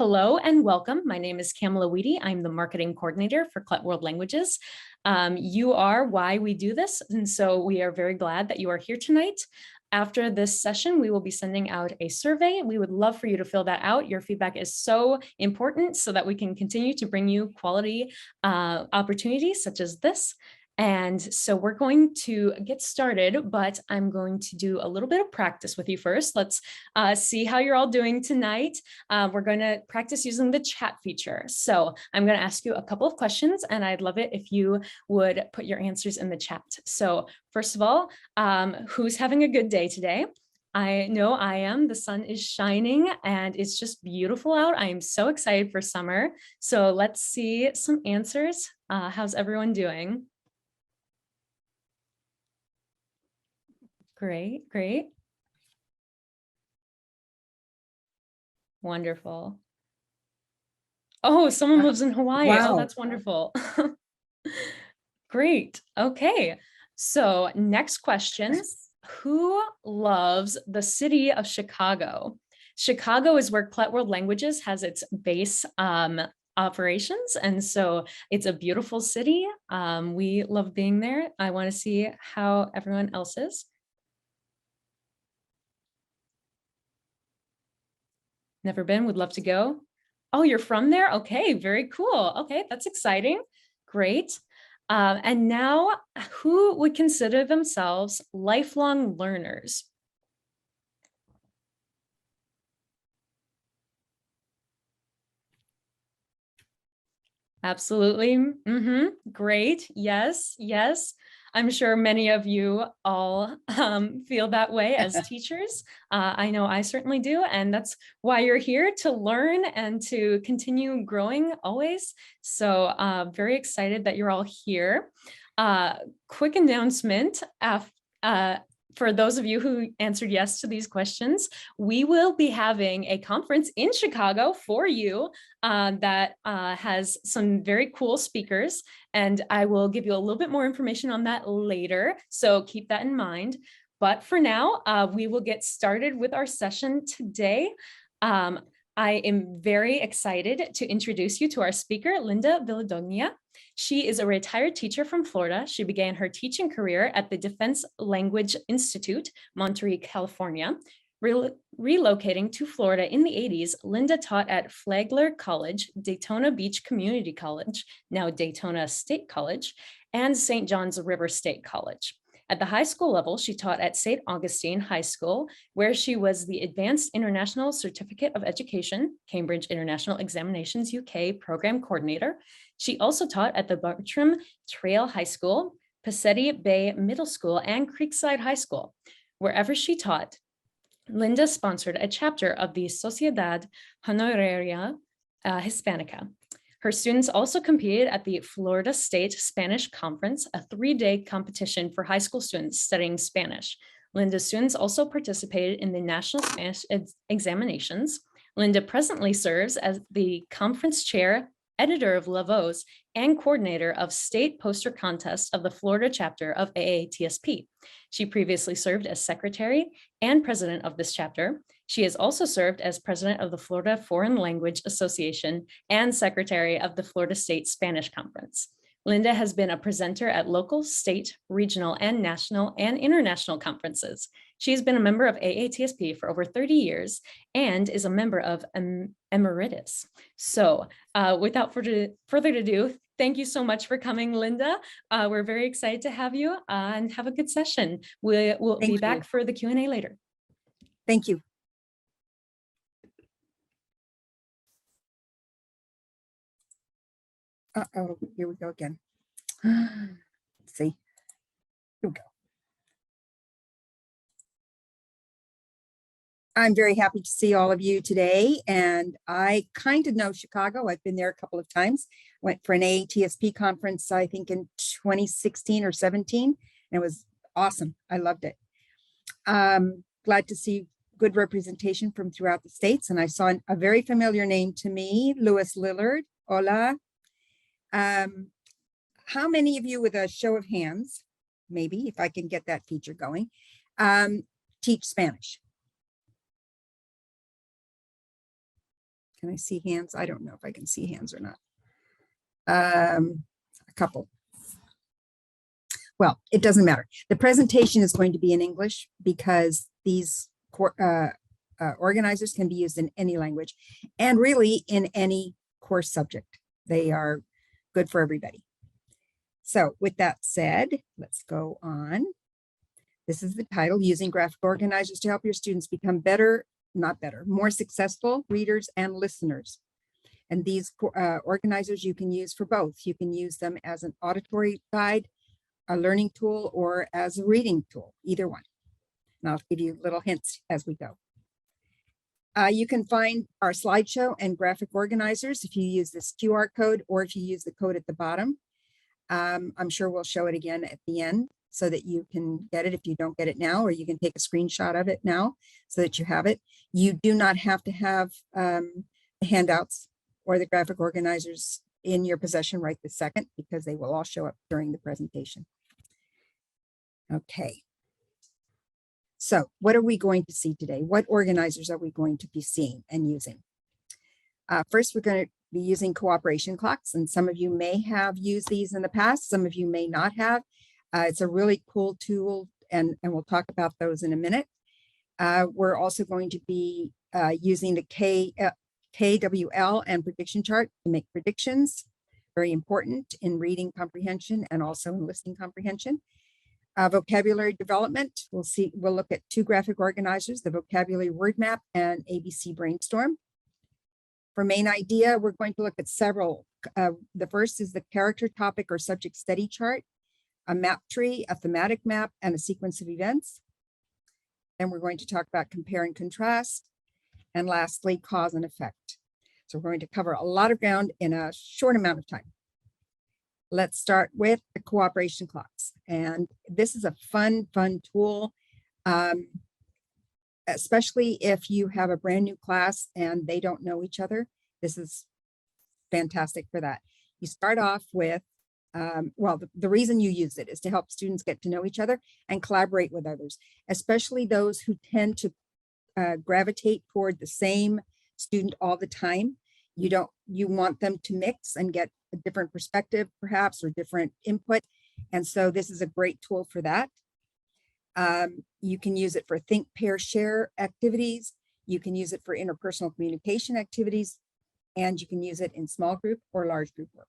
hello and welcome. My name is Kamala Weedy. I'm the marketing coordinator for CLET World Languages. You are why we do this, and so we are very glad that you are here tonight. After this session, we will be sending out a survey. We would love for you to fill that out. Your feedback is so important so that we can continue to bring you quality opportunities such as this. And so we're going to get started, but I'm going to do a little bit of practice with you first. Let's see how you're all doing tonight. We're going to practice using the chat feature. So I'm going to ask you a couple of questions, and I'd love it if you would put your answers in the chat. So first of all, who's having a good day today? I know I am. The sun is shining and it's just beautiful out. I am so excited for summer. So let's see some answers. How's everyone doing? Great, great. Wonderful. Oh, someone lives in Hawaii. Wow. Oh, that's wonderful. Great. Okay. So next question. Who loves the city of Chicago? Chicago is where CLET World Languages has its base operations. And so it's a beautiful city. We love being there. I want to see how everyone else is. Never been, would love to go. Oh, you're from there? Okay, very cool. Okay, that's exciting. Great. And now, who would consider themselves lifelong learners? Absolutely. Great. Yes, yes. I'm sure many of you all feel that way as teachers. I know I certainly do, and that's why you're here, to learn and to continue growing always. So very excited that you're all here. Quick announcement. For those of you who answered yes to these questions, we will be having a conference in Chicago for you that has some very cool speakers, and I will give you a little bit more information on that later, so keep that in mind. But for now, we will get started with our session today. I am very excited to introduce you to our speaker, Linda Villadóniga. She is a retired teacher from Florida. She began her teaching career at the Defense Language Institute, Monterey, California. Relocating to Florida in the 80s, Linda taught at Flagler College, Daytona Beach Community College, now Daytona State College, and St. John's River State College. At the high school level, she taught at St. Augustine High School, where she was the Advanced International Certificate of Education, Cambridge International Examinations UK Program Coordinator. She also taught at the Bartram Trail High School, Pacetti Bay Middle School, and Creekside High School. Wherever she taught, Linda sponsored a chapter of the Sociedad Honoraria Hispanica. Her students also competed at the Florida State Spanish Conference, a 3-day competition for high school students studying Spanish. Linda's students also participated in the National Spanish Examinations. Linda presently serves as the conference chair, editor of La Voz, and coordinator of State Poster Contest of the Florida chapter of AATSP. She previously served as secretary and president of this chapter. She has also served as president of the Florida Foreign Language Association and secretary of the Florida State Spanish Conference. Linda has been a presenter at local, state, regional, and national and international conferences. She has been a member of AATSP for over 30 years and is a member of Emeritus. So without further ado, thank you so much for coming, Linda. We're very excited to have you and have a good session. We'll be back for the Q&A later. Thank you. Uh-oh, here we go again. Let's see. Here we go. I'm very happy to see all of you today, and I kind of know Chicago. I've been there a couple of times. Went for an AATSP conference, I think in 2016 or 17, and it was awesome. I loved it. Glad to see good representation from throughout the states, and I saw a very familiar name to me, Lewis Lillard. Hola. How many of you, with a show of hands, maybe if I can get that feature going, teach Spanish? Can I see hands? I don't know if I can see hands or not. A couple. Well, it doesn't matter. The presentation is going to be in English because these organizers can be used in any language and really in any course subject. They are good for everybody. So with that said, let's go on. This is the title, Using Graphic Organizers to Help Your Students Become Better, not better, more successful readers and listeners. And these organizers you can use for both. You can use them as an auditory guide, a learning tool, or as a reading tool, either one. And I'll give you little hints as we go. You can find our slideshow and graphic organizers if you use this QR code or if you use the code at the bottom. I'm sure we'll show it again at the end so that you can get it if you don't get it now, or you can take a screenshot of it now so that you have it. You do not have to have the handouts or the graphic organizers in your possession right this second because they will all show up during the presentation. Okay. So what are we going to see today? What organizers are we going to be seeing and using? First, we're going to be using cooperation clocks, and some of you may have used these in the past. Some of you may not have. It's a really cool tool, and we'll talk about those in a minute. We're also going to be using the KWL and prediction chart to make predictions. Very important in reading comprehension and also in listening comprehension. Vocabulary development, we'll look at two graphic organizers, the vocabulary word map and ABC Brainstorm. For main idea, we're going to look at several. The first is the character, topic, or subject study chart, a map tree, a thematic map, and a sequence of events. Then we're going to talk about compare and contrast. And lastly, cause and effect. So we're going to cover a lot of ground in a short amount of time. Let's start with the cooperation clocks. And this is a fun tool, especially if you have a brand new class and they don't know each other. This is fantastic for that. You start off with, the reason you use it is to help students get to know each other and collaborate with others, especially those who tend to gravitate toward the same student all the time. You want them to mix and get a different perspective, perhaps, or different input. And so this is a great tool for that. You can use it for think, pair, share activities. You can use it for interpersonal communication activities, and you can use it in small group or large group work.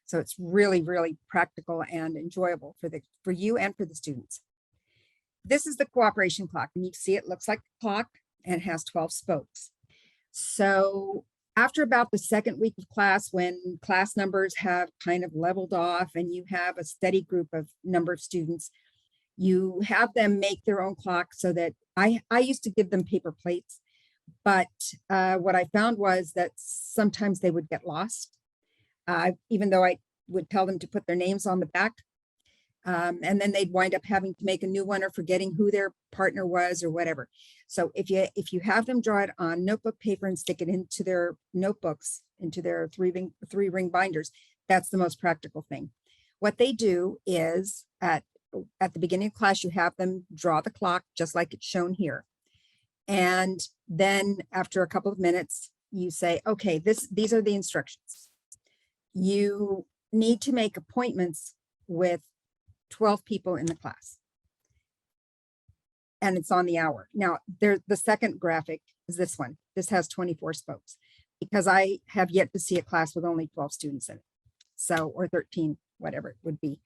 So it's really, really practical and enjoyable for you and for the students. This is the cooperation clock, and you can see it looks like a clock and has 12 spokes. So after about the second week of class, when class numbers have kind of leveled off and you have a steady group of number of students, you have them make their own clock so that I used to give them paper plates, but what I found was that sometimes they would get lost, even though I would tell them to put their names on the back. And then they'd wind up having to make a new one or forgetting who their partner was or whatever. So if you have them draw it on notebook paper and stick it into their notebooks, into their three ring binders, that's the most practical thing. What they do is at the beginning of class, you have them draw the clock just like it's shown here. And then after a couple of minutes, you say, okay, these are the instructions. You need to make appointments with 12 people in the class. And it's on the hour. Now, the second graphic is this one. This has 24 spokes because I have yet to see a class with only 12 students in it. So, or 13, whatever it would be.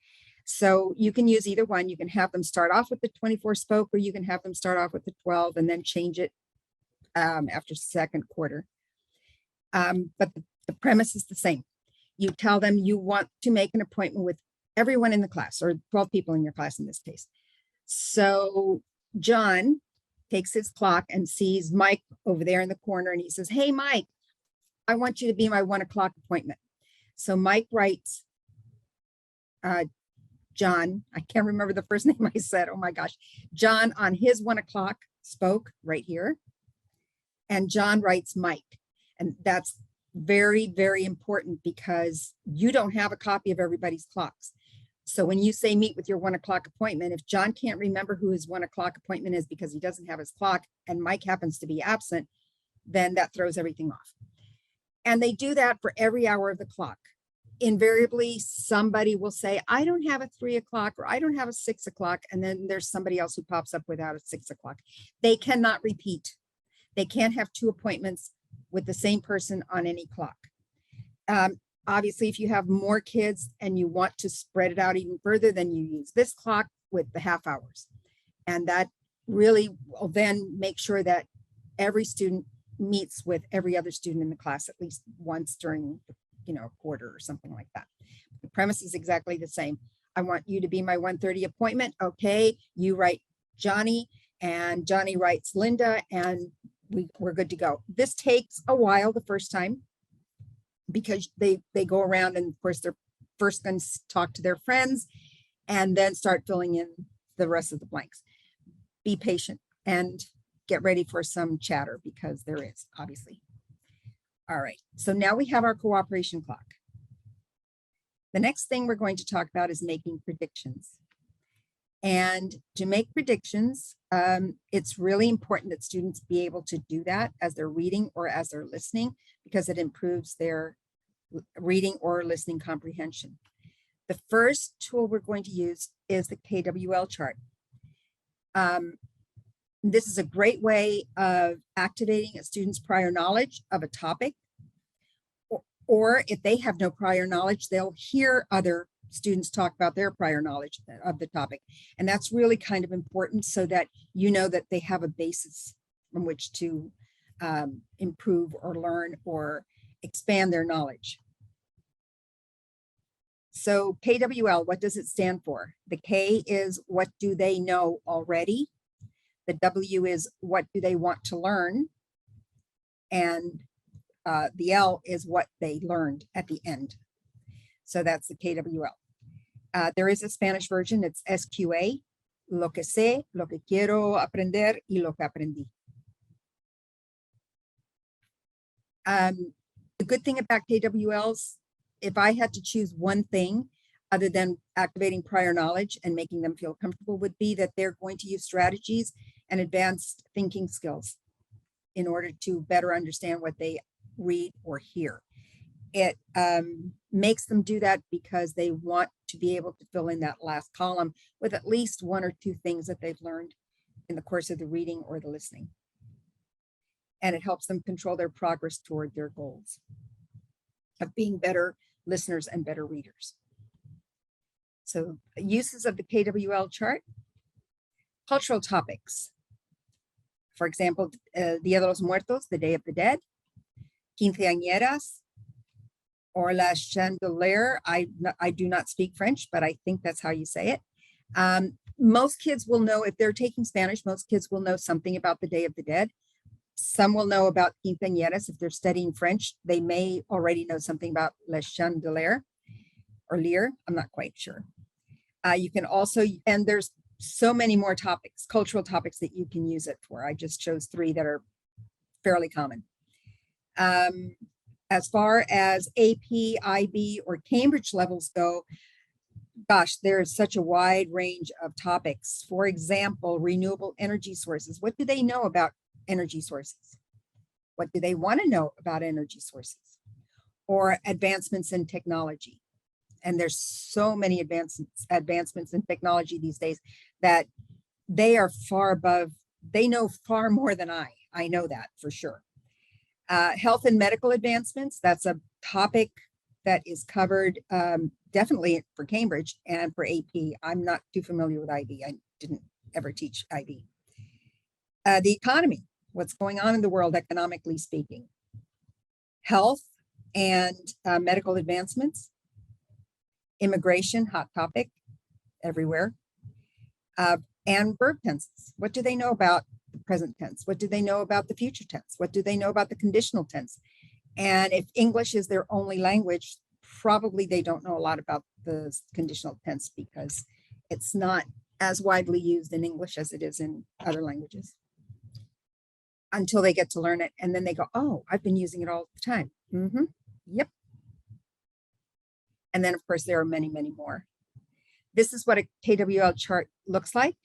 So you can use either one. You can have them start off with the 24 spoke, or you can have them start off with the 12 and then change it after second quarter. But the premise is the same. You tell them you want to make an appointment with everyone in the class, or 12 people in your class in this case. So John takes his clock and sees Mike over there in the corner, and he says, hey, Mike, I want you to be my 1 o'clock appointment. So Mike writes, John, I can't remember the first name I said, oh my gosh, John on his 1 o'clock spoke right here, and John writes Mike. And that's very, very important because you don't have a copy of everybody's clocks. So when you say meet with your 1 o'clock appointment, if John can't remember who his 1 o'clock appointment is because he doesn't have his clock and Mike happens to be absent, then that throws everything off. And they do that for every hour of the clock. Invariably, somebody will say, I don't have a 3 o'clock or I don't have a 6 o'clock. And then there's somebody else who pops up without a 6 o'clock. They cannot repeat. They can't have 2 appointments with the same person on any clock. Obviously, if you have more kids and you want to spread it out even further, then you use this clock with the half hours. And that really will then make sure that every student meets with every other student in the class at least once during, a quarter or something like that. The premise is exactly the same. I want you to be my 1:30 appointment. Okay, you write Johnny and Johnny writes Linda, and we're good to go. This takes a while the first time because they go around, and of course they're first going to talk to their friends and then start filling in the rest of the blanks. Be patient and get ready for some chatter because there is, obviously. All right, so now we have our cooperation clock. The next thing we're going to talk about is making predictions. And to make predictions, it's really important that students be able to do that as they're reading or as they're listening, because it improves their reading or listening comprehension. The first tool we're going to use is the KWL chart. This is a great way of activating a student's prior knowledge of a topic, or if they have no prior knowledge, they'll hear other students talk about their prior knowledge of the topic. And that's really kind of important so that you know that they have a basis from which to improve or learn or expand their knowledge. So KWL, what does it stand for? The K is what do they know already? The W is what do they want to learn? And the L is what they learned at the end. So that's the KWL. There is a Spanish version. It's SQA, lo que sé, lo que quiero aprender y lo que aprendí. The good thing about KWLs, if I had to choose one thing other than activating prior knowledge and making them feel comfortable, would be that they're going to use strategies and advanced thinking skills in order to better understand what they read or hear. It makes them do that because they want to be able to fill in that last column with at least 1 or 2 things that they've learned in the course of the reading or the listening. And it helps them control their progress toward their goals of being better listeners and better readers. So uses of the KWL chart: cultural topics. For example, Dia de los Muertos, the Day of the Dead, quinceañeras, or la chandelier. I do not speak French, but I think that's how you say it. Most kids will know, if they're taking Spanish, most kids will know something about the Day of the Dead. Some will know about quinceañeras. If they're studying French, they may already know something about la chandelier or lire. I'm not quite sure. You can also, and there's so many more topics, cultural topics that you can use it for. I just chose 3 that are fairly common. As far as AP, IB, or Cambridge levels go, gosh, there's such a wide range of topics. For example, renewable energy sources. What do they know about energy sources? What do they want to know about energy sources? Or advancements in technology. And there's so many advancements in technology these days that they are far above, they know far more than I know that for sure. Health and medical advancements, that's a topic that is covered definitely for Cambridge and for AP. I'm not too familiar with IB. I didn't ever teach IB. The economy, what's going on in the world economically speaking. Health and medical advancements. Immigration, hot topic everywhere. And verb tenses. What do they know about the present tense? What do they know about the future tense? What do they know about the conditional tense? And if English is their only language, probably they don't know a lot about the conditional tense because it's not as widely used in English as it is in other languages until they get to learn it. And then they go, oh, I've been using it all the time. Yep. And then, of course, there are many, many more. This is what a KWL chart looks like.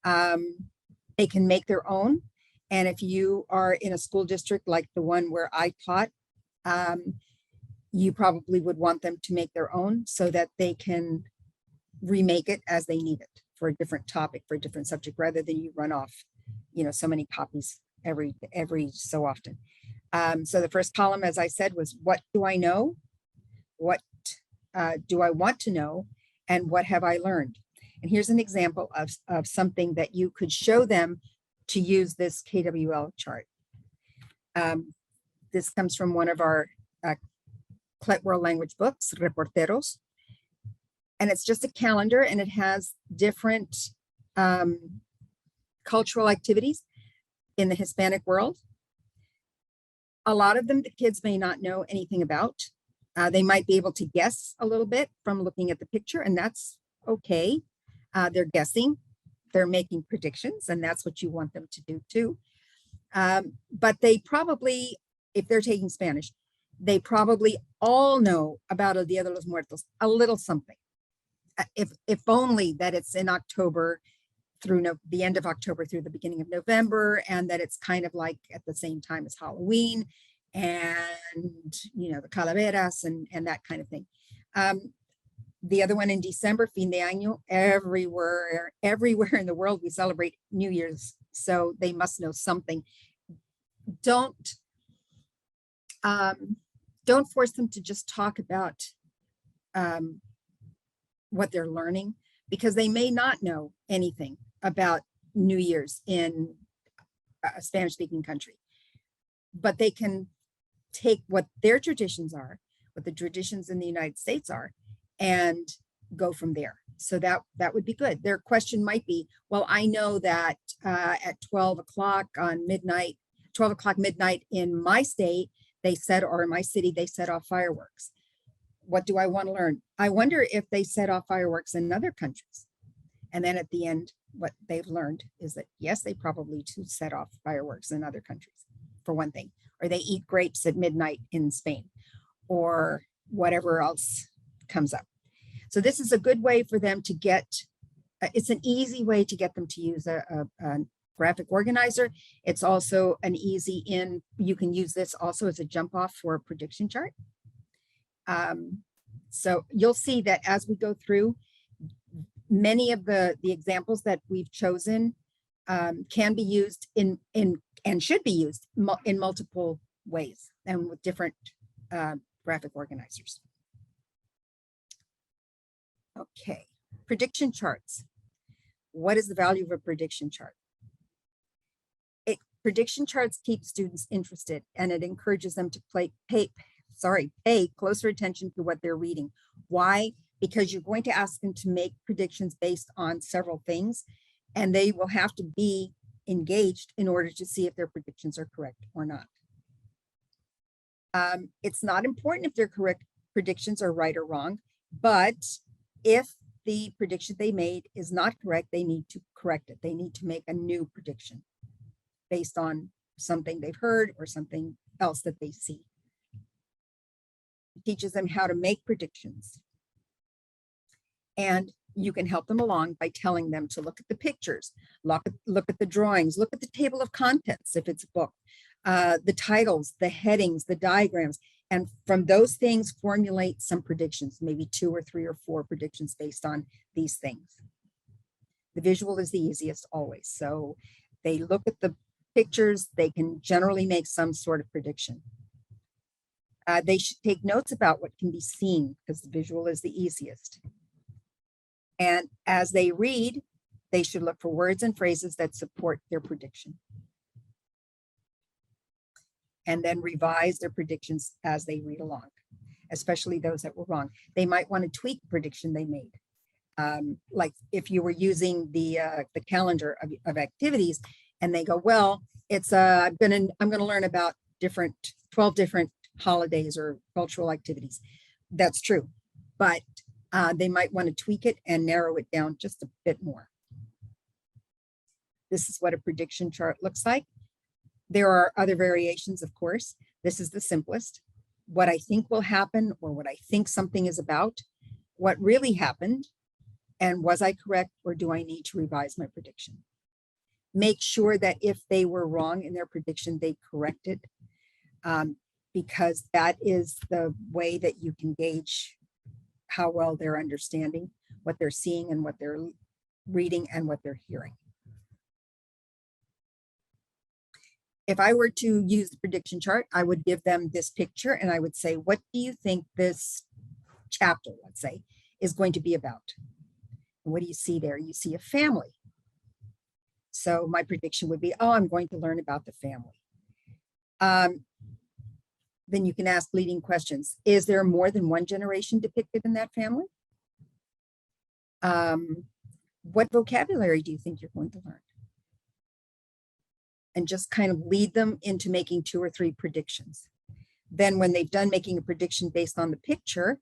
They can make their own. And if you are in a school district like the one where I taught, You probably would want them to make their own so that they can remake it as they need it for a different topic, for a different subject, rather than you run off, so many copies every so often. So the first column, as I said, was what do I know? What do I want to know? And what have I learned? And here's an example of something that you could show them to use this KWL chart. This comes from one of our World Language books, Reporteros. And it's just a calendar, and it has different cultural activities in the Hispanic world. A lot of them the kids may not know anything about. They might be able to guess a little bit from looking at the picture, and that's okay. They're guessing, they're making predictions, and that's what you want them to do too. But they probably, if they're taking Spanish, they probably all know about El Dia de los Muertos, a little something. If only that it's in October through the end of October through the beginning of November, and that it's kind of like at the same time as Halloween, and the calaveras and that kind of thing. The other one in December, fin de año, everywhere in the world we celebrate New Year's, so they must know something. Don't force them to just talk about what they're learning, because they may not know anything about New Year's in a Spanish-speaking country, but they can take what their traditions are, what the traditions in the United States are, and go from there. So that would be good. Their question might be, well, I know that at 12 o'clock midnight in my state, they said, or in my city, they set off fireworks. What do I want to learn? I wonder if they set off fireworks in other countries. And then at the end, what they've learned is that, yes, they probably do set off fireworks in other countries, for one thing, or they eat grapes at midnight in Spain, or whatever else comes up. So this is a good way for them to get, it's an easy way to get them to use a graphic organizer. It's also an easy you can use this also as a jump off for a prediction chart. So you'll see that as we go through, many of the examples that we've chosen can be used in and should be used in multiple ways and with different graphic organizers. Okay, prediction charts. What is the value of a prediction chart? Prediction charts keep students interested, and it encourages them to pay closer attention to what they're reading. Why? Because you're going to ask them to make predictions based on several things, and they will have to be engaged in order to see if their predictions are correct or not. It's not important if their correct predictions are right or wrong, but if the prediction they made is not correct, they need to correct it. They need to make a new prediction based on something they've heard or something else that they see. It teaches them how to make predictions. And you can help them along by telling them to look at the pictures, look at the drawings, look at the table of contents if it's a book, the titles, the headings, the diagrams, and from those things formulate some predictions, maybe 2 or 3 or 4 predictions based on these things. The visual is the easiest always. So they look at the pictures, they can generally make some sort of prediction. They should take notes about what can be seen because the visual is the easiest. And as they read, they should look for words and phrases that support their prediction. And then revise their predictions as they read along, especially those that were wrong. They might want to tweak the prediction they made. Like if you were using the calendar of activities, and they go, well, it's I'm gonna learn about 12 different holidays or cultural activities. That's true, but they might want to tweak it and narrow it down just a bit more. This is what a prediction chart looks like. There are other variations, of course. This is the simplest. What I think will happen, or what I think something is about, what really happened, and was I correct, or do I need to revise my prediction? Make sure that if they were wrong in their prediction, they corrected. because that is the way that you can gauge how well they're understanding what they're seeing and what they're reading and what they're hearing. If I were to use the prediction chart, I would give them this picture and I would say, what do you think this chapter, let's say, is going to be about? And what do you see there? You see a family. So my prediction would be, oh, I'm going to learn about the family. Then you can ask leading questions. Is there more than one generation depicted in that family? What vocabulary do you think you're going to learn? And just kind of lead them into making 2 or 3 predictions. Then when they've done making a prediction based on the picture,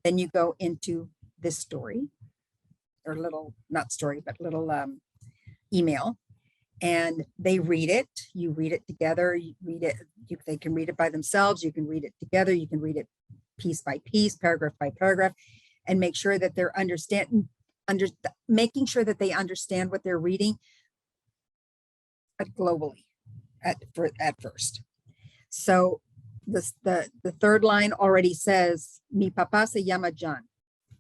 then you go into this story, or little, not story, but little email, and they read it. You read it together, you read it, they can read it by themselves, you can read it together, you can read it piece by piece, paragraph by paragraph, and make sure that they're making sure that they understand what they're reading globally at first. So the third line already says, mi papá se llama John.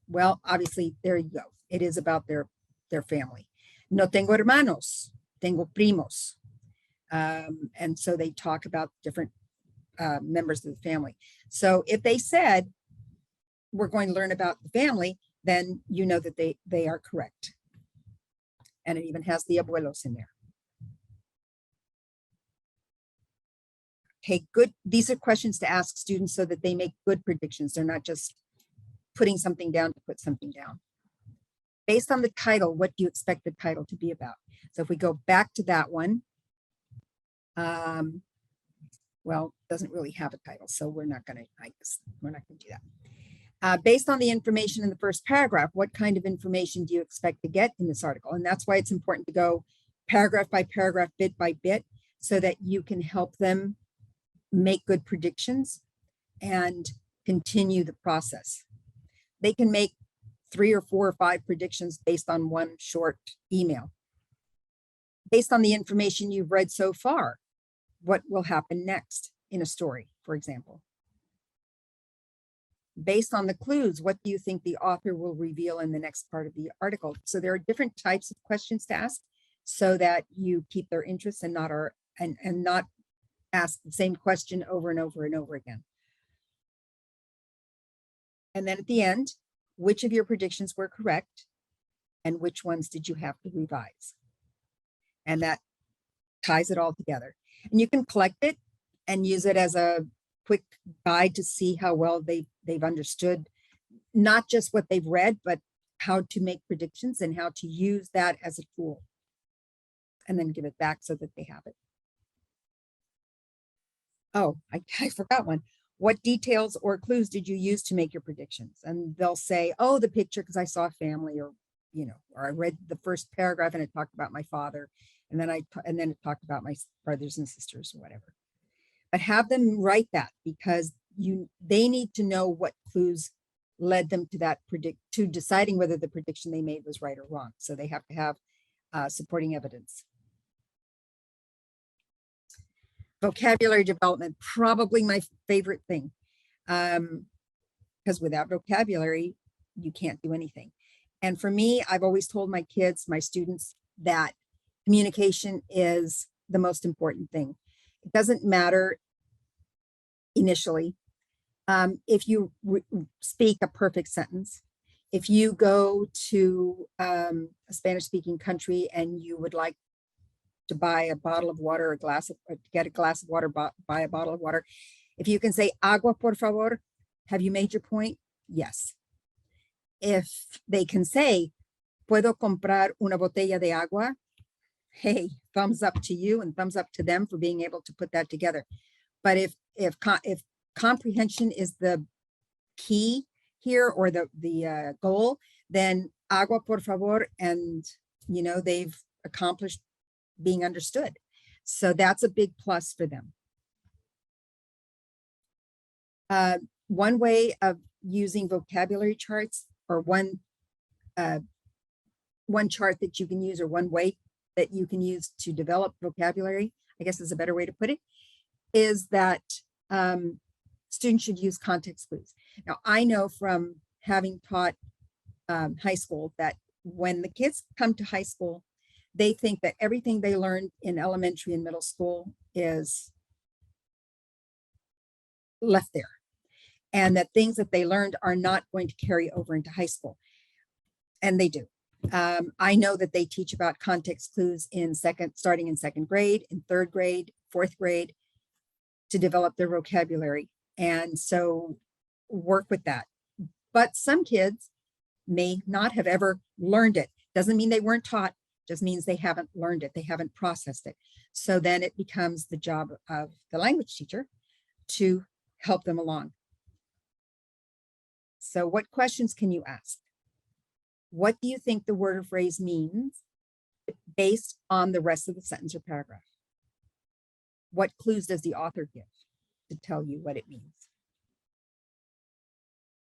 Well, obviously, there you go. It is about their family. No tengo hermanos, tengo primos. And so they talk about different members of the family. So if they said, we're going to learn about the family, then you know that they are correct. And it even has the abuelos in there. Okay, good. These are questions to ask students so that they make good predictions. They're not just putting something down to put something down. Based on the title, what do you expect the title to be about? So if we go back to that one, well, it doesn't really have a title, so we're not going to, I guess, we're not going to do that. Based on the information in the first paragraph, what kind of information do you expect to get in this article? And that's why it's important to go paragraph by paragraph, bit by bit, so that you can help them make good predictions and continue the process. They can make 3 or 4 or 5 predictions based on one short email. Based on the information you've read so far, what will happen next in a story, for example? Based on the clues, what do you think the author will reveal in the next part of the article? So there are different types of questions to ask so that you keep their interest and not ask the same question over and over and over again. And then at the end, which of your predictions were correct and which ones did you have to revise? And that ties it all together. And you can collect it and use it as a quick guide to see how well they've understood not just what they've read, but how to make predictions and how to use that as a tool. And then give it back so that they have it. Oh, I forgot one. What details or clues did you use to make your predictions? And they'll say, oh, the picture, because I saw a family, or, you know, or I read the first paragraph and it talked about my father. And then it talked about my brothers and sisters or whatever. But have them write that, because they need to know what clues led them to deciding whether the prediction they made was right or wrong. So they have to have supporting evidence. Vocabulary development, probably my favorite thing, because without vocabulary, you can't do anything. And for me, I've always told my kids, my students, that communication is the most important thing. It doesn't matter initially. If you speak a perfect sentence, if you go to a Spanish-speaking country and you would like to buy a bottle of water, or get a glass of water, buy a bottle of water. If you can say agua, por favor, have you made your point? Yes. If they can say, puedo comprar una botella de agua, hey, thumbs up to you and thumbs up to them for being able to put that together. But if comprehension is the key here, or the goal, then agua, por favor, and you know, they've accomplished being understood. So that's a big plus for them. One way of using vocabulary charts, or one chart that you can use, or one way that you can use to develop vocabulary, I guess is a better way to put it, is that students should use context clues. Now, I know from having taught high school that when the kids come to high school, they think that everything they learned in elementary and middle school is left there, and that things that they learned are not going to carry over into high school. And they do. I know that they teach about context clues starting in second grade, in third grade, fourth grade, to develop their vocabulary. And so work with that. But some kids may not have ever learned it. Doesn't mean they weren't taught, just means they haven't learned it. They haven't processed it. So then it becomes the job of the language teacher to help them along. So what questions can you ask? What do you think the word or phrase means based on the rest of the sentence or paragraph? What clues does the author give to tell you what it means?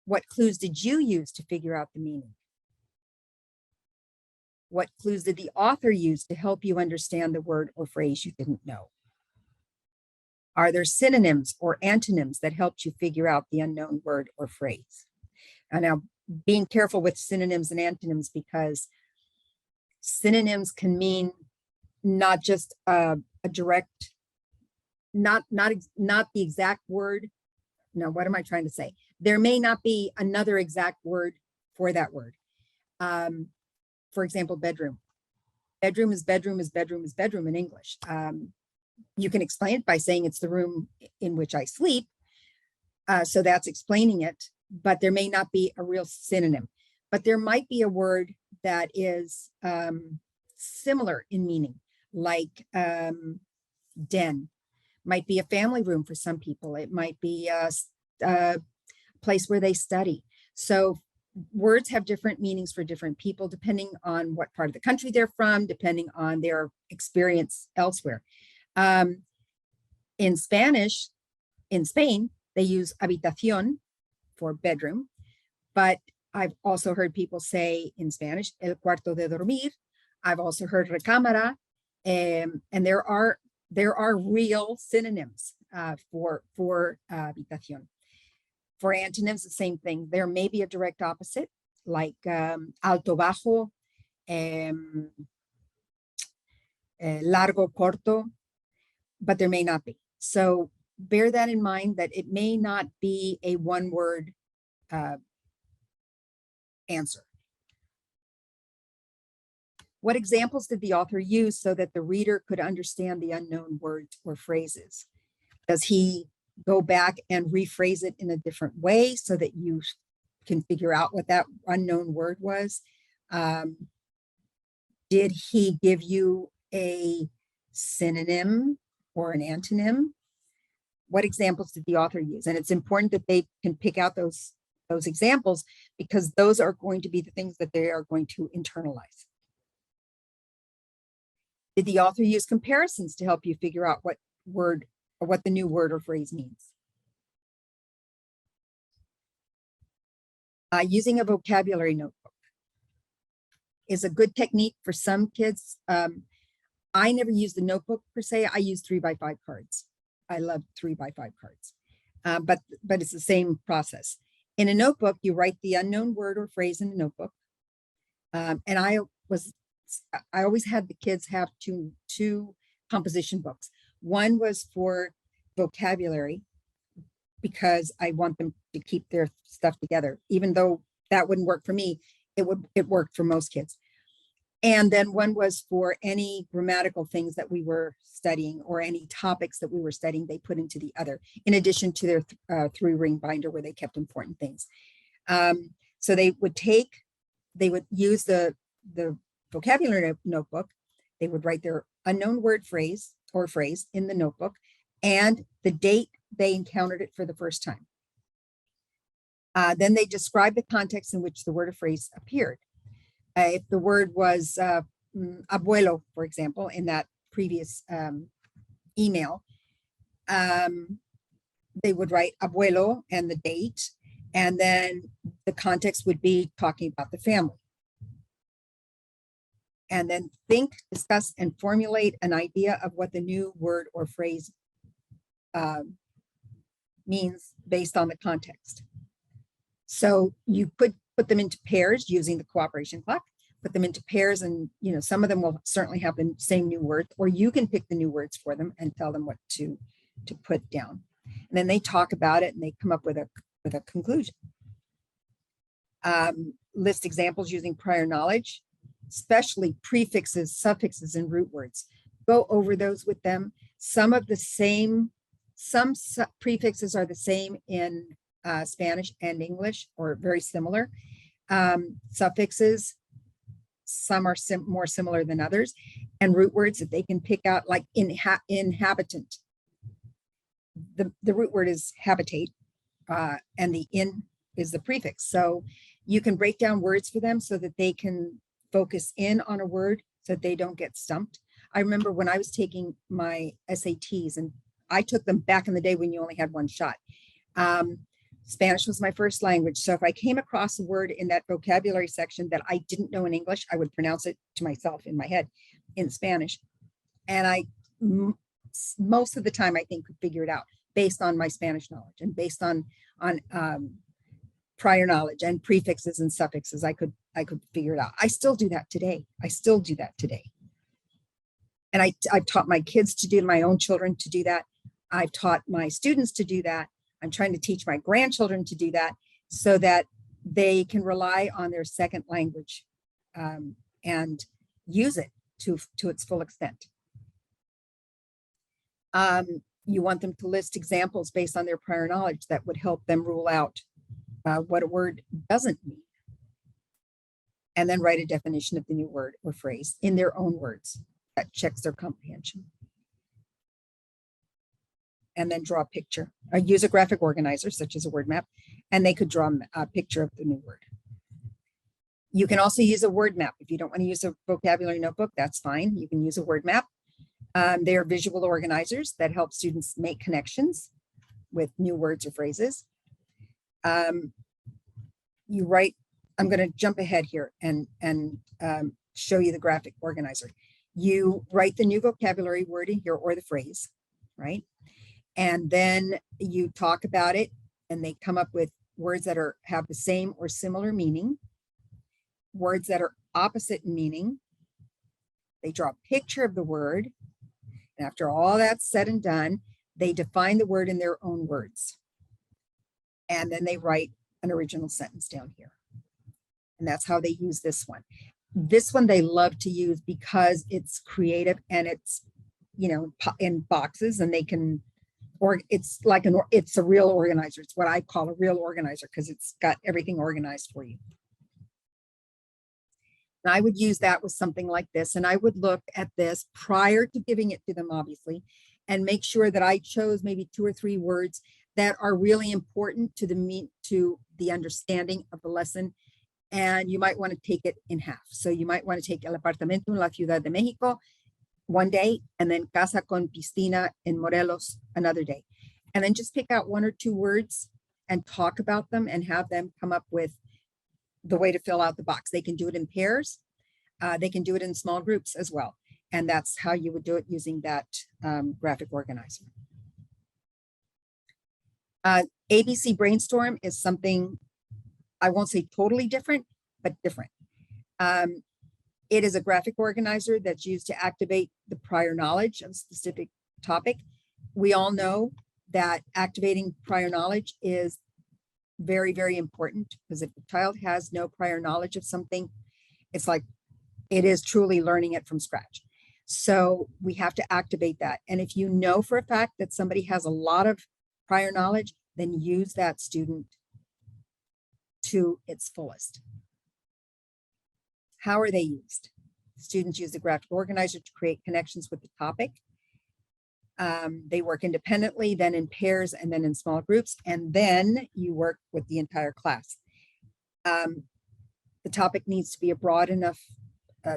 What clues did you use to figure out the meaning? What clues did the author use to help you understand the word or phrase you didn't know? Are there synonyms or antonyms that helped you figure out the unknown word or phrase? And now, being careful with synonyms and antonyms, because synonyms can mean not just a direct, not the exact word. No, what am I trying to say? There may not be another exact word for that word. For example, bedroom. Bedroom is bedroom is bedroom is bedroom in English. You can explain it by saying it's the room in which I sleep. So that's explaining it, but there may not be a real synonym. But there might be a word that is similar in meaning, like den. Might be a family room for some people. It might be a place where they study. So words have different meanings for different people, depending on what part of the country they're from, depending on their experience elsewhere. In Spanish, in Spain, they use habitación for bedroom, but I've also heard people say in Spanish, el cuarto de dormir. I've also heard recámara, and there are real synonyms for habitación. For antonyms, the same thing. There may be a direct opposite, like alto, bajo, largo, corto, but there may not be. So bear that in mind, that it may not be a one-word answer. What examples did the author use so that the reader could understand the unknown words or phrases? Does he go back and rephrase it in a different way so that you can figure out what that unknown word was? Did he give you a synonym or an antonym? What examples did the author use? And it's important that they can pick out those examples, because those are going to be the things that they are going to internalize. Did the author use comparisons to help you figure out what word or what the new word or phrase means? Using a vocabulary notebook is a good technique for some kids. I never use the notebook per se. I use 3x5 cards. I love 3x5 cards, but it's the same process. In a notebook, you write the unknown word or phrase in the notebook. And I always had the kids have two composition books. One was for vocabulary, because I want them to keep their stuff together. Even though that wouldn't work for me, it worked for most kids. And then one was for any grammatical things that we were studying, or any topics that we were studying, they put into the other, in addition to their 3-ring binder where they kept important things. So they would use the vocabulary notebook. They would write their unknown word phrase in the notebook and the date they encountered it for the first time. Then they describe the context in which the word or phrase appeared. If the word was abuelo, for example, in that previous email, they would write abuelo and the date, and then the context would be talking about the family. And then think, discuss, and formulate an idea of what the new word or phrase means based on the context. So you put them into pairs using the cooperation clock, put them into pairs, and some of them will certainly have the same new word, or you can pick the new words for them and tell them what to put down. And then they talk about it and they come up with a conclusion. List examples using prior knowledge, especially prefixes, suffixes, and root words. Go over those with them. Some prefixes are the same in Spanish and English, or very similar. Suffixes, some are more similar than others, and root words that they can pick out, like inhabitant. The root word is habitate, and the in is the prefix. So you can break down words for them so that they can focus in on a word so that they don't get stumped. I remember when I was taking my SATs, and I took them back in the day when you only had one shot. Spanish was my first language. So if I came across a word in that vocabulary section that I didn't know in English, I would pronounce it to myself in my head in Spanish. And most of the time, I think, could figure it out based on my Spanish knowledge and based on prior knowledge and prefixes and suffixes. I could figure it out. I still do that today. And I've taught my kids to do, my own children to do that. I've taught my students to do that. I'm trying to teach my grandchildren to do that so that they can rely on their second language and use it to its full extent. You want them to list examples based on their prior knowledge that would help them rule out what a word doesn't mean. And then write a definition of the new word or phrase in their own words that checks their comprehension. And then draw a picture. Use a graphic organizer, such as a word map, and they could draw a picture of the new word. You can also use a word map. If you don't want to use a vocabulary notebook, that's fine. You can use a word map. They are visual organizers that help students make connections with new words or phrases. You write, I'm going to jump ahead here and show you the graphic organizer. You write the new vocabulary word in here or the phrase, right? And then you talk about it, and they come up with words that have the same or similar meaning, words that are opposite in meaning. They draw a picture of the word. And after all that's said and done, they define the word in their own words. And then they write an original sentence down here. And that's how they use this one. This one they love to use because it's creative and it's, in boxes, and they can, or it's like it's a real organizer. It's what I call a real organizer because it's got everything organized for you. And I would use that with something like this, and I would look at this prior to giving it to them, obviously, and make sure that I chose maybe 2 or 3 words that are really important to the understanding of the lesson. And you might want to take it in half. So you might want to take El Apartamento en la Ciudad de México one day, and then Casa con Piscina in Morelos another day. And then just pick out 1 or 2 words and talk about them and have them come up with the way to fill out the box. They can do it in pairs. They can do it in small groups as well. And that's how you would do it using that graphic organizer. ABC Brainstorm is something, I won't say totally different, but different. It is a graphic organizer that's used to activate the prior knowledge of a specific topic. We all know that activating prior knowledge is very, very important, because if the child has no prior knowledge of something, it's like it is truly learning it from scratch. So we have to activate that. And if you know for a fact that somebody has a lot of prior knowledge, then use that student to its fullest. How are they used? Students use the graphic organizer to create connections with the topic. They work independently, then in pairs, and then in small groups, and then you work with the entire class. The topic needs to be a broad enough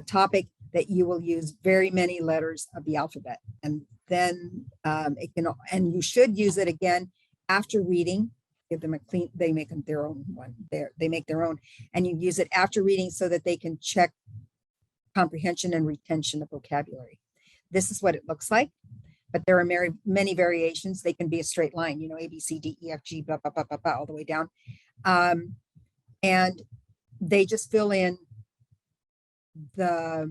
topic that you will use very many letters of the alphabet, and then and you should use it again after reading. Give them a clean, they make them their own one. They make their own, and you use it after reading so that they can check comprehension and retention of vocabulary. This is what it looks like. but there are many variations. They can be a straight line, you know, A, B, C, D, E, F, G, blah, blah, blah, blah, blah, all the way down. And they just fill in the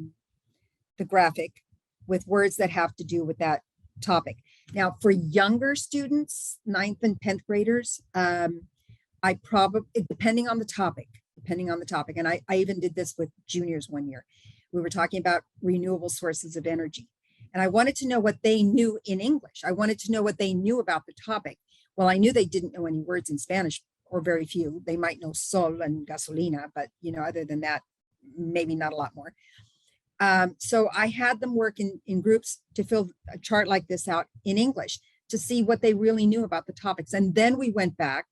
graphic with words that have to do with that topic. Now, for younger students, 9th and 10th graders, I probably, depending on the topic, and I even did this with juniors one year. We were talking about renewable sources of energy. And I wanted to know what they knew in English. I wanted to know what they knew about the topic. Well, I knew they didn't know any words in Spanish, or very few. They might know sol and gasolina, but you know, other than that, maybe not a lot more. So I had them work in groups to fill a chart like this out in English to see what they really knew about the topics. And then we went back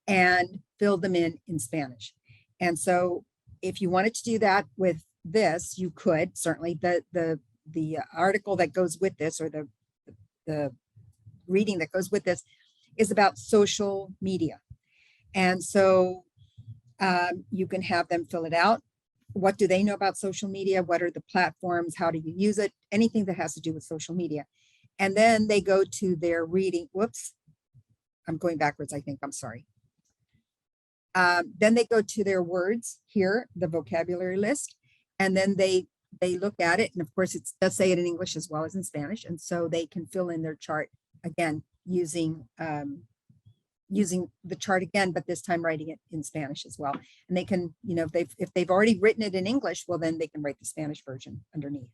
and filled them in Spanish. And so if you wanted to do that with this, you could certainly. The article that goes with this, or the reading that goes with this, is about social media. And so you can have them fill it out. What do they know about social media? What are the platforms? How do you use it? Anything that has to do with social media. And then they go to their reading. Whoops, I'm going backwards, I think. I'm sorry. Then they go to their words here, the vocabulary list, and then they look at it. And of course, it does say it in English as well as in Spanish. And so they can fill in their chart again using the chart again, but this time writing it in Spanish as well. And they can, you know, if they've already written it in English, well, then they can write the Spanish version underneath.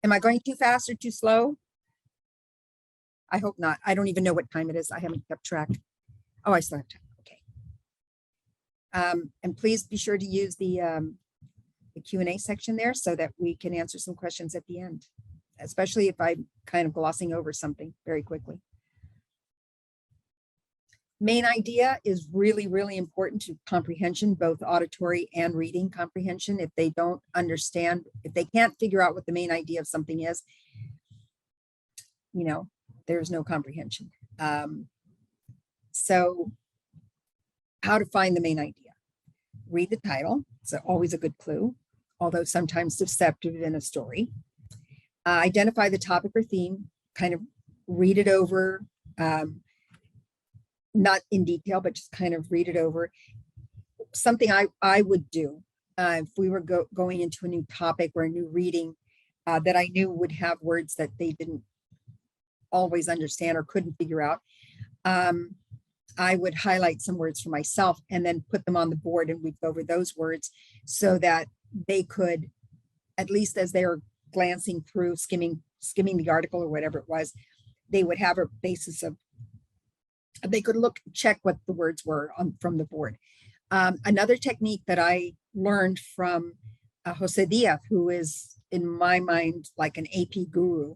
Am I going too fast or too slow? I hope not. I don't even know what time it is. I haven't kept track. Oh, I still have time. Okay. And please be sure to use the Q&A section there so that we can answer some questions at the end, especially if I'm kind of glossing over something very quickly. Main idea is really, really important to comprehension, both auditory and reading comprehension. If they don't understand, if they can't figure out what the main idea of something is, you know, there's no comprehension. So how to find the main idea? Read the title. It's always a good clue, although sometimes deceptive in a story. Identify the topic or theme, kind of read it over, not in detail, but just kind of read it over. Something I would do if we were going into a new topic or a new reading that I knew would have words that they didn't always understand or couldn't figure out. I would highlight some words for myself and then put them on the board, and we'd go over those words so that they could, at least as they were glancing through, skimming the article or whatever it was, they would have a basis of, they could check what the words were from the board. Another technique that I learned from Jose Diaz, who is in my mind like an AP guru,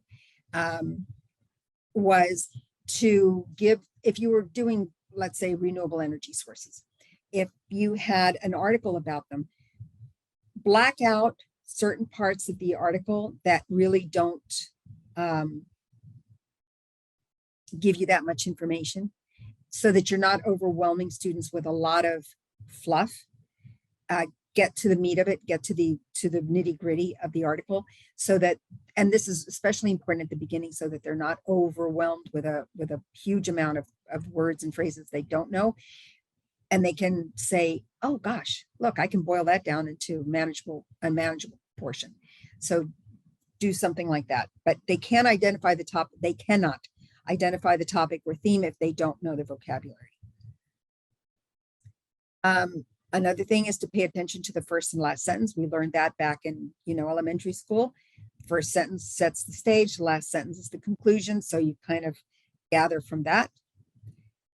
was to give, if you were doing, let's say, renewable energy sources, if you had an article about them, black out certain parts of the article that really don't give you that much information, so that you're not overwhelming students with a lot of fluff. Get to the meat of it, get to the nitty gritty of the article, so that, and this is especially important at the beginning, so that they're not overwhelmed with a huge amount of words and phrases they don't know. And they can say, oh gosh, look, I can boil that down into a manageable portion. So do something like that. But they can identify the topic. They cannot identify the topic or theme if they don't know the vocabulary. Another thing is to pay attention to the first and last sentence. We learned that back in, elementary school. First sentence sets the stage, the last sentence is the conclusion. So you kind of gather from that.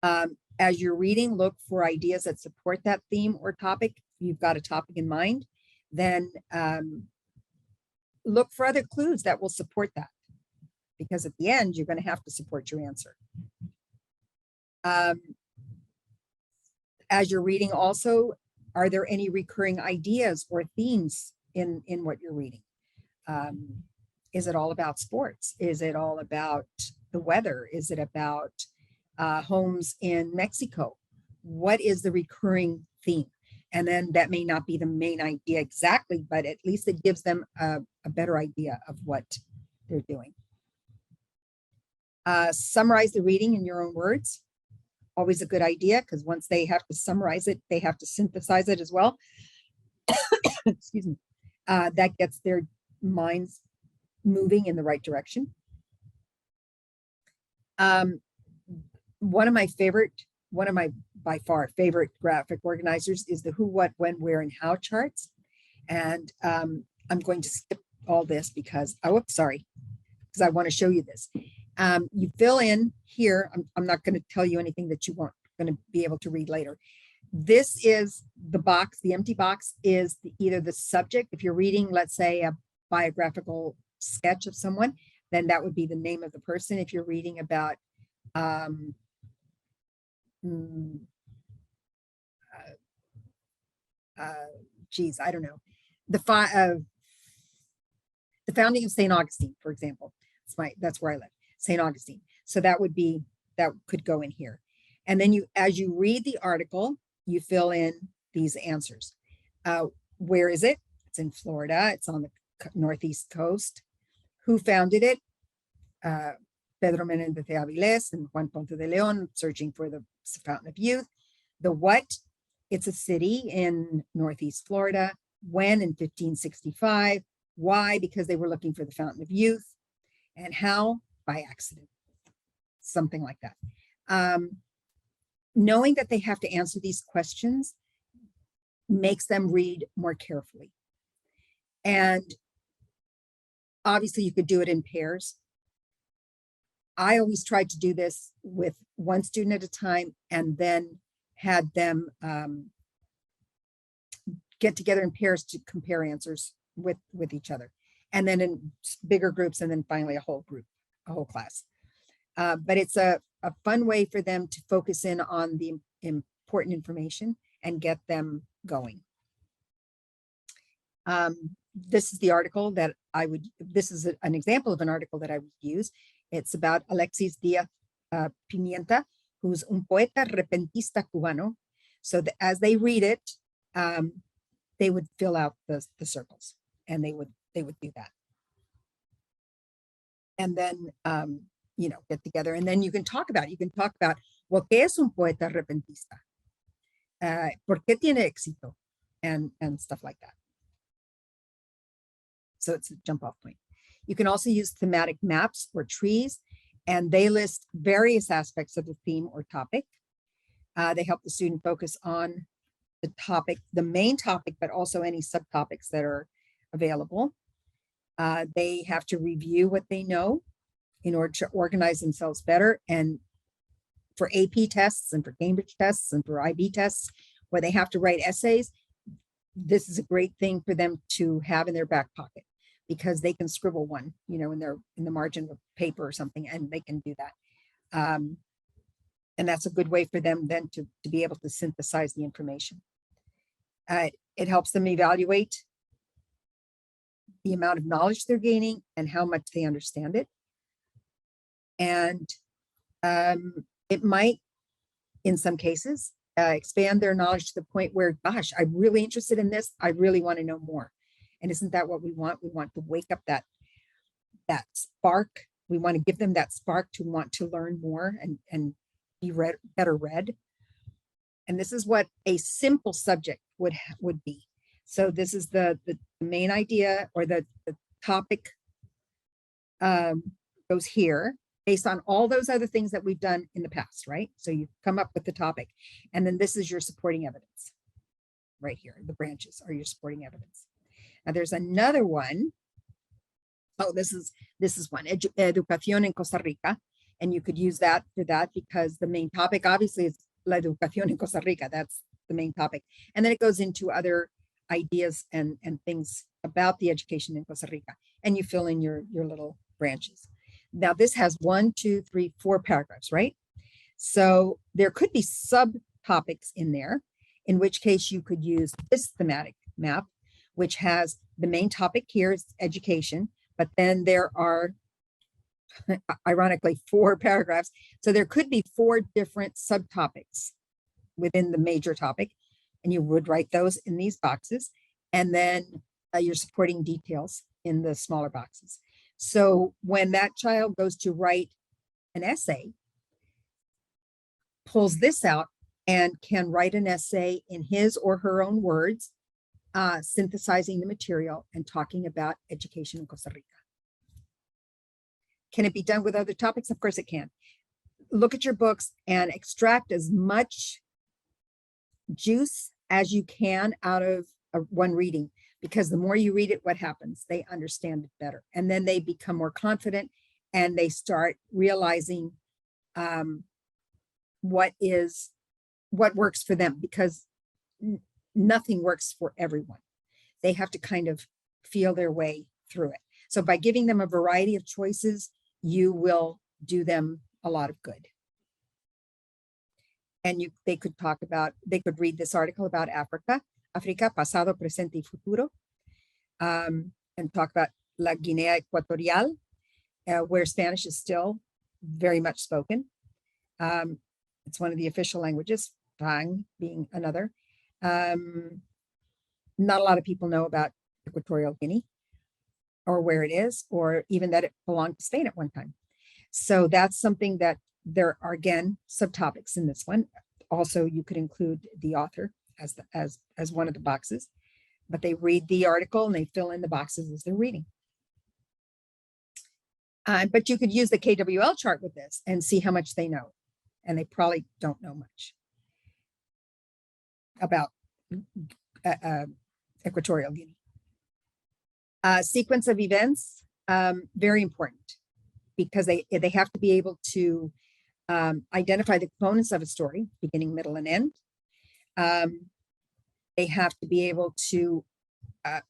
As you're reading, look for ideas that support that theme or topic. If you've got a topic in mind, then look for other clues that will support that, because at the end, you're going to have to support your answer. As you're reading also, are there any recurring ideas or themes in what you're reading? Is it all about sports? Is it all about the weather? Is it about homes in Mexico? What is the recurring theme? And then that may not be the main idea exactly, but at least it gives them a better idea of what they're doing. Summarize the reading in your own words. Always a good idea, because once they have to summarize it, they have to synthesize it as well. Excuse me. That gets their minds moving in the right direction. One of my by far favorite graphic organizers is the who, what, when, where, and how charts. And I'm going to skip all this because, because I want to show you this. You fill in here. I'm not going to tell you anything that you weren't going to be able to read later. This is the box. The empty box is either the subject. If you're reading, let's say, a biographical sketch of someone, then that would be the name of the person. If you're reading about I don't know, the founding of St. Augustine, for example. That's where I live, St. Augustine. So that could go in here. And then as you read the article, you fill in these answers. Where is it? It's in Florida. It's on the northeast coast. Who founded it? Pedro Menéndez de Avilés and Juan Ponce de León, searching for the Fountain of Youth. The what? It's a city in northeast Florida. When? In 1565. Why? Because they were looking for the Fountain of Youth. And how? By accident. Something like that. Knowing that they have to answer these questions makes them read more carefully. And obviously you could do it in pairs. I always tried to do this with one student at a time, and then had them get together in pairs to compare answers with each other, and then in bigger groups, and then finally a whole group, a whole class. But it's a fun way for them to focus in on the important information and get them going. This is the article that this is an example of an article that I would use. It's about Alexis Díaz Pimienta, who's un poeta repentista cubano. So as they read it, they would fill out the circles, and they would do that. And then, get together, and then you can talk about well, ¿qué es un poeta repentista? ¿Por qué tiene éxito? And stuff like that. So it's a jump off point. You can also use thematic maps or trees, and they list various aspects of the theme or topic. They help the student focus on the topic, the main topic, but also any subtopics that are available. They have to review what they know in order to organize themselves better. And for AP tests and for Cambridge tests and for IB tests, where they have to write essays, this is a great thing for them to have in their back pocket, because they can scribble one, in the margin of paper or something, and they can do that. And that's a good way for them then to be able to synthesize the information. It helps them evaluate the amount of knowledge they're gaining and how much they understand it. And it might, in some cases, expand their knowledge to the point where, gosh, I'm really interested in this. I really want to know more. And isn't that what we want? We want to wake up that spark. We want to give them that spark to want to learn more and be better read. And this is what a simple subject would be. So this is the main idea, or the topic goes here based on all those other things that we've done in the past, right? So you come up with the topic, and then this is your supporting evidence right here. The branches are your supporting evidence. Now there's another one. Oh, this is one, Educación en Costa Rica. And you could use that for that, because the main topic obviously is La Educación en Costa Rica. That's the main topic. And then it goes into other ideas and things about the education in Costa Rica. And you fill in your little branches. Now this has 1, 2, 3, 4 paragraphs, right? So there could be subtopics in there, in which case you could use this thematic map, which has the main topic here is education, but then there are, ironically, 4 paragraphs. So there could be 4 different subtopics within the major topic. and you would write those in these boxes, and then your supporting details in the smaller boxes. So when that child goes to write an essay, pulls this out and can write an essay in his or her own words, synthesizing the material and talking about education in Costa Rica. Can it be done with other topics? Of course it can. Look at your books and extract as much juice as you can out of one reading, because the more you read it, what happens? They understand it better. And then they become more confident and they start realizing what works for them, because nothing works for everyone. They have to kind of feel their way through it. So by giving them a variety of choices, you will do them a lot of good. And they could read this article about Africa, pasado, presente y futuro, and talk about La Guinea Ecuatorial, where Spanish is still very much spoken. It's one of the official languages, Fang being another. Not a lot of people know about Equatorial Guinea, or where it is, or even that it belonged to Spain at one time. So that's something that there are, again, subtopics in this one. Also, you could include the author as one of the boxes, but they read the article and they fill in the boxes as they're reading. But you could use the KWL chart with this and see how much they know. And they probably don't know much about Equatorial Guinea. Sequence of events, very important, because they have to be able to identify the components of a story, beginning, middle, and end. They have to be able to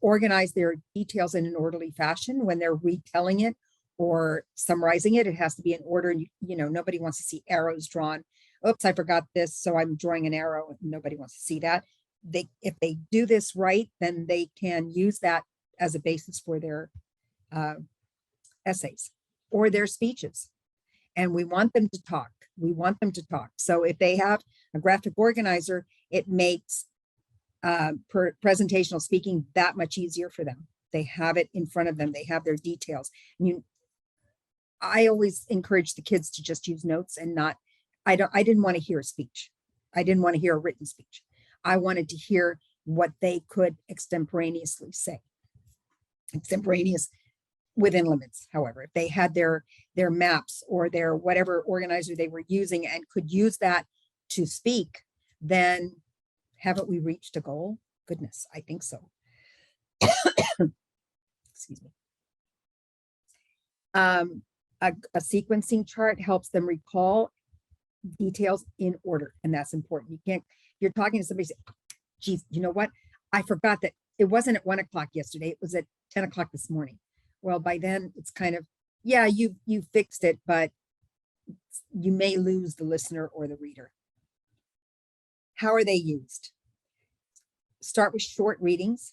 organize their details in an orderly fashion when they're retelling it or summarizing it. It has to be in order. Nobody wants to see arrows drawn. Oops, I forgot this, so I'm drawing an arrow. Nobody wants to see that. If they do this right, then they can use that as a basis for their essays or their speeches. And we want them to talk. We want them to talk. So if they have a graphic organizer, it makes presentational speaking that much easier for them. They have it in front of them. They have their details. I always encourage the kids to just use notes and not, I didn't want to hear a speech. I didn't want to hear a written speech. I wanted to hear what they could extemporaneously say. Extemporaneous within limits, however. If they had their maps or their whatever organizer they were using and could use that to speak, then haven't we reached a goal? Goodness, I think so. Excuse me. A sequencing chart helps them recall details in order, and that's important. You're talking to somebody, say, geez, you know what? I forgot that it wasn't at 1 o'clock yesterday. It was at 10 o'clock this morning. Well, by then it's kind of, yeah, you fixed it, but you may lose the listener or the reader. How are they used? Start with short readings,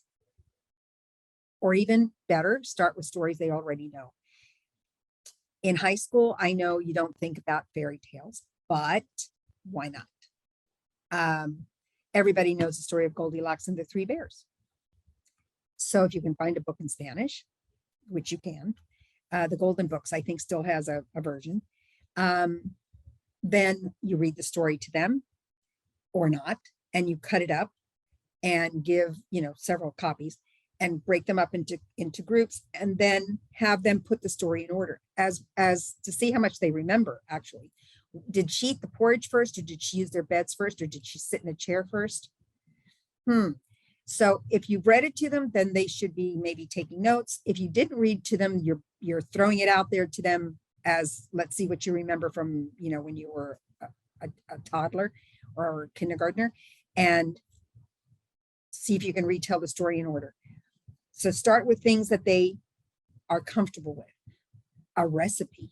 or even better, start with stories they already know. In high school, I know you don't think about fairy tales, but why not? Everybody knows the story of Goldilocks and the Three Bears. So if you can find a book in Spanish, which you can, the Golden Books, I think, still has a version, then you read the story to them or not, and you cut it up and give, several copies and break them up into groups, and then have them put the story in order as to see how much they remember. Actually, did she eat the porridge first, or did she use their beds first, or did she sit in a chair first? So if you read it to them, then they should be maybe taking notes. If you didn't read to them, you're throwing it out there to them as, let's see what you remember from, when you were a toddler or kindergartner, and see if you can retell the story in order. So start with things that they are comfortable with. A recipe.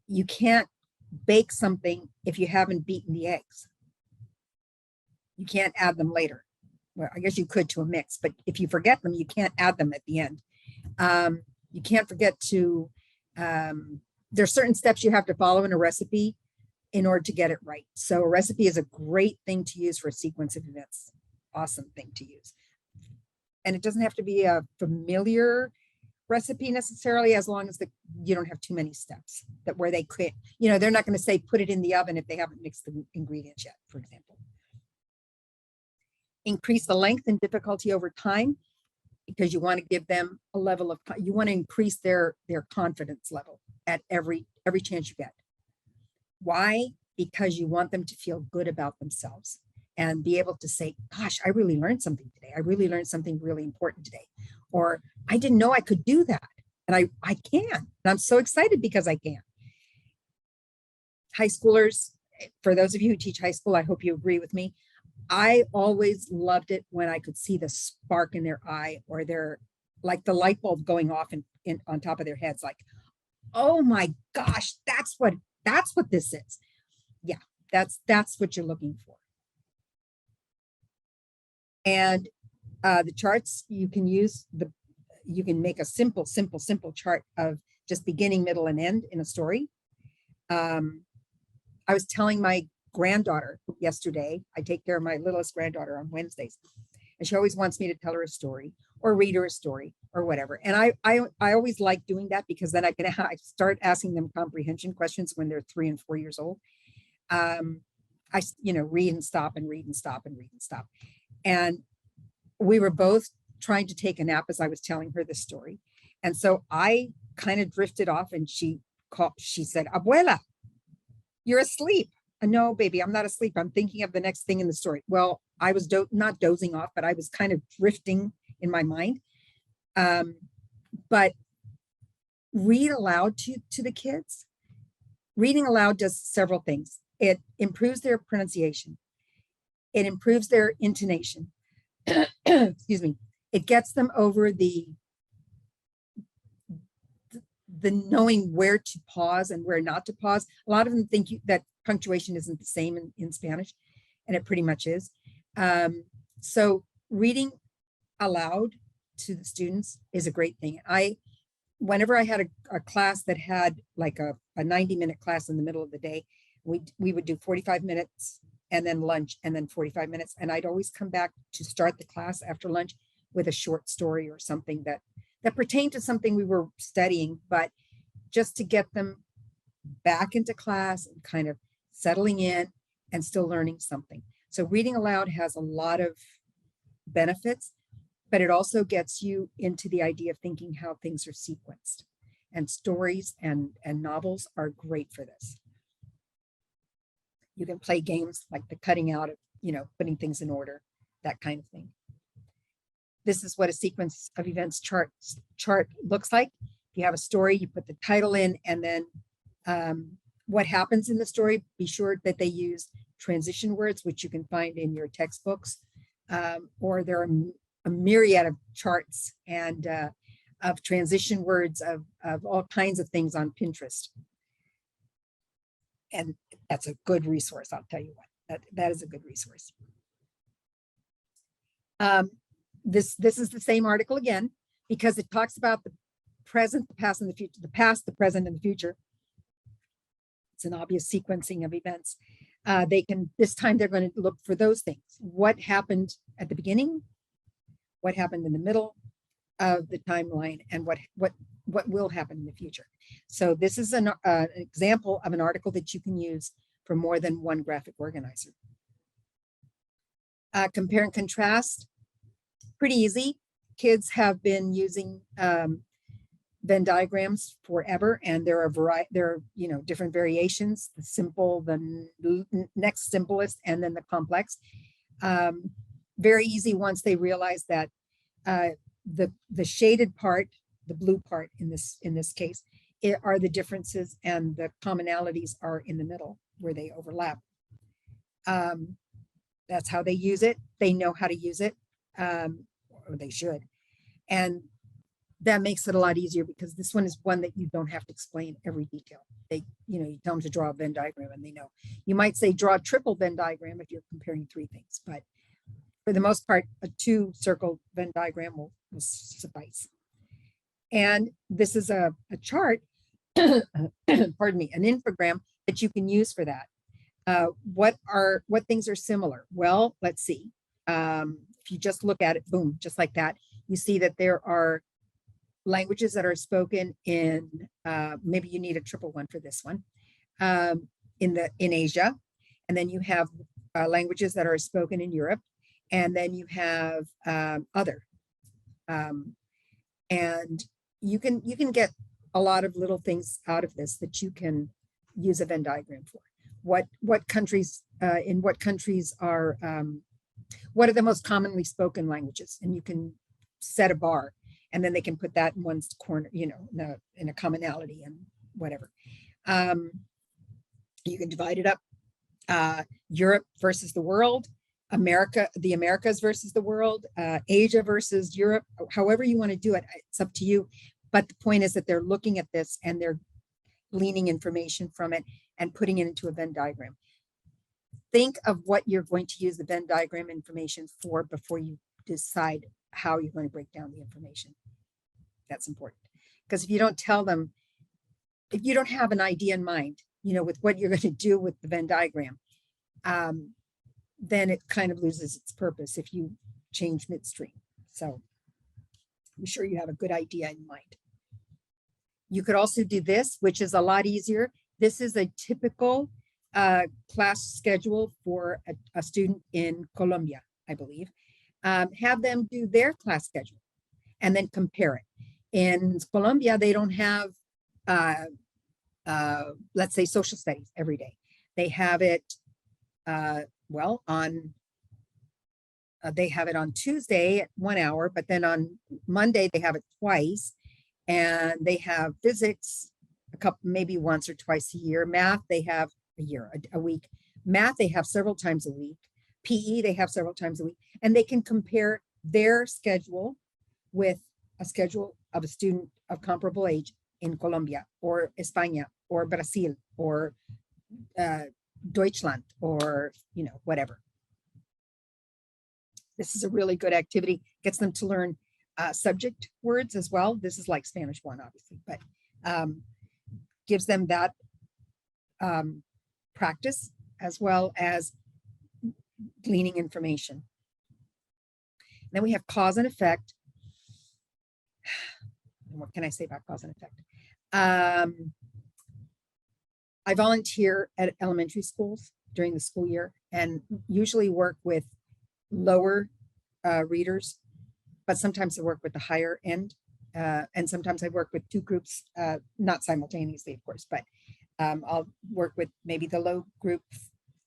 You can't bake something if you haven't beaten the eggs. You can't add them later. Well, I guess you could to a mix, but if you forget them, you can't add them at the end. You can't forget to, there's certain steps you have to follow in a recipe in order to get it right. So a recipe is a great thing to use for a sequence of events. Awesome thing to use. And it doesn't have to be a familiar recipe necessarily, as long as you don't have too many steps that where they could, they're not going to say put it in the oven if they haven't mixed the ingredients yet, for example. Increase the length and difficulty over time, because you want to give them a level of, you want to increase their confidence level at every chance you get. Why? Because you want them to feel good about themselves and be able to say, gosh, I really learned something today. I really learned something really important today. Or I didn't know I could do that. And I can. And I'm so excited because I can. High schoolers, for those of you who teach high school, I hope you agree with me. I always loved it when I could see the spark in their eye, or their, like the light bulb going off in on top of their heads, like, oh my gosh, that's what this is. Yeah, that's what you're looking for. And the charts, you can make a simple chart of just beginning, middle, and end in a story. I was telling my granddaughter yesterday, I take care of my littlest granddaughter on Wednesdays, and she always wants me to tell her a story or read her a story or whatever. And I always like doing that, because then I start asking them comprehension questions when they're 3 and 4 years old. I read and stop and read and stop and read and stop. And we were both trying to take a nap as I was telling her this story. And so I kind of drifted off, and she said, Abuela, you're asleep. No, baby, I'm not asleep. I'm thinking of the next thing in the story. Well, I was not dozing off, but I was kind of drifting in my mind. But read aloud to the kids. Reading aloud does several things. It improves their pronunciation. It improves their intonation. Excuse me. It gets them over the knowing where to pause and where not to pause. A lot of them think that punctuation isn't the same in Spanish, and it pretty much is. So reading aloud to the students is a great thing. Whenever I had a class that had like a 90-minute class in the middle of the day, we would do 45 minutes and then lunch and then 45 minutes. And I'd always come back to start the class after lunch with a short story or something that pertained to something we were studying, but just to get them back into class and kind of settling in and still learning something. So reading aloud has a lot of benefits, but it also gets you into the idea of thinking how things are sequenced. And stories and novels are great for this. You can play games like the cutting out of, putting things in order, that kind of thing. This is what a sequence of events chart looks like. If you have a story, you put the title in, and then what happens in the story. Be sure that they use transition words, which you can find in your textbooks, or there are a myriad of charts and of transition words of all kinds of things on Pinterest. And that's a good resource, I'll tell you what. That is a good resource. This is the same article again, because it talks about the present, the past, and the future. The past, the present, and the future. It's an obvious sequencing of events. This time they're going to look for those things. What happened at the beginning? What happened in the middle of the timeline? And what will happen in the future? So this is an example of an article that you can use for more than one graphic organizer. Compare and contrast. Pretty easy. Kids have been using Venn diagrams forever, and there are different variations: the simple, the next simplest, and then the complex. Very easy once they realize that the shaded part, the blue part in this case, are the differences, and the commonalities are in the middle where they overlap. That's how they use it. They know how to use it. Or they should. And that makes it a lot easier, because this one is one that you don't have to explain every detail. You tell them to draw a Venn diagram and they know. You might say draw a triple Venn diagram if you're comparing 3 things, but for the most part, a 2-circle Venn diagram will suffice. And this is a chart, pardon me, an infogram that you can use for that. What things are similar? Well, let's see. If you just look at it, boom, just like that, you see that there are languages that are spoken in, maybe you need a triple one for this one, in Asia, and then you have languages that are spoken in Europe, and then you have other, and you can get a lot of little things out of this that you can use a Venn diagram for. What countries in what countries are what are the most commonly spoken languages, and you can set a bar, and then they can put that in one's corner, you know, in a commonality and whatever. You can divide it up. Europe versus the world, America, the Americas versus the world, Asia versus Europe, however you want to do it, it's up to you. But the point is that they're looking at this and they're gleaning information from it and putting it into a Venn diagram. Think of what you're going to use the Venn diagram information for before you decide how you're going to break down the information. That's important, because if you don't tell them, if you don't have an idea in mind, you know, with what you're going to do with the Venn diagram, then it kind of loses its purpose if you change midstream. So be sure you have a good idea in mind. You could also do this, which is a lot easier. This is a typical class schedule for a student in Colombia, I believe. Have them do their class schedule and then compare it. In Colombia, they don't have, let's say, social studies every day. They have it, well, on, they have it on Tuesday at 1 hour, but then on Monday, they have it twice. And they have physics a couple, maybe once or twice a year. Math, they have a week. Math, they have several times a week. PE, they have several times a week. And they can compare their schedule with a schedule of a student of comparable age in Colombia or España or Brazil or Deutschland or, you know, whatever. This is a really good activity. Gets them to learn subject words as well. This is like Spanish 1, obviously, but gives them that practice as well as gleaning information. Then we have cause and effect. What can I say about cause and effect? I volunteer at elementary schools during the school year and usually work with lower readers, but sometimes I work with the higher end. And sometimes I work with two groups, not simultaneously, of course, but I'll work with maybe the low group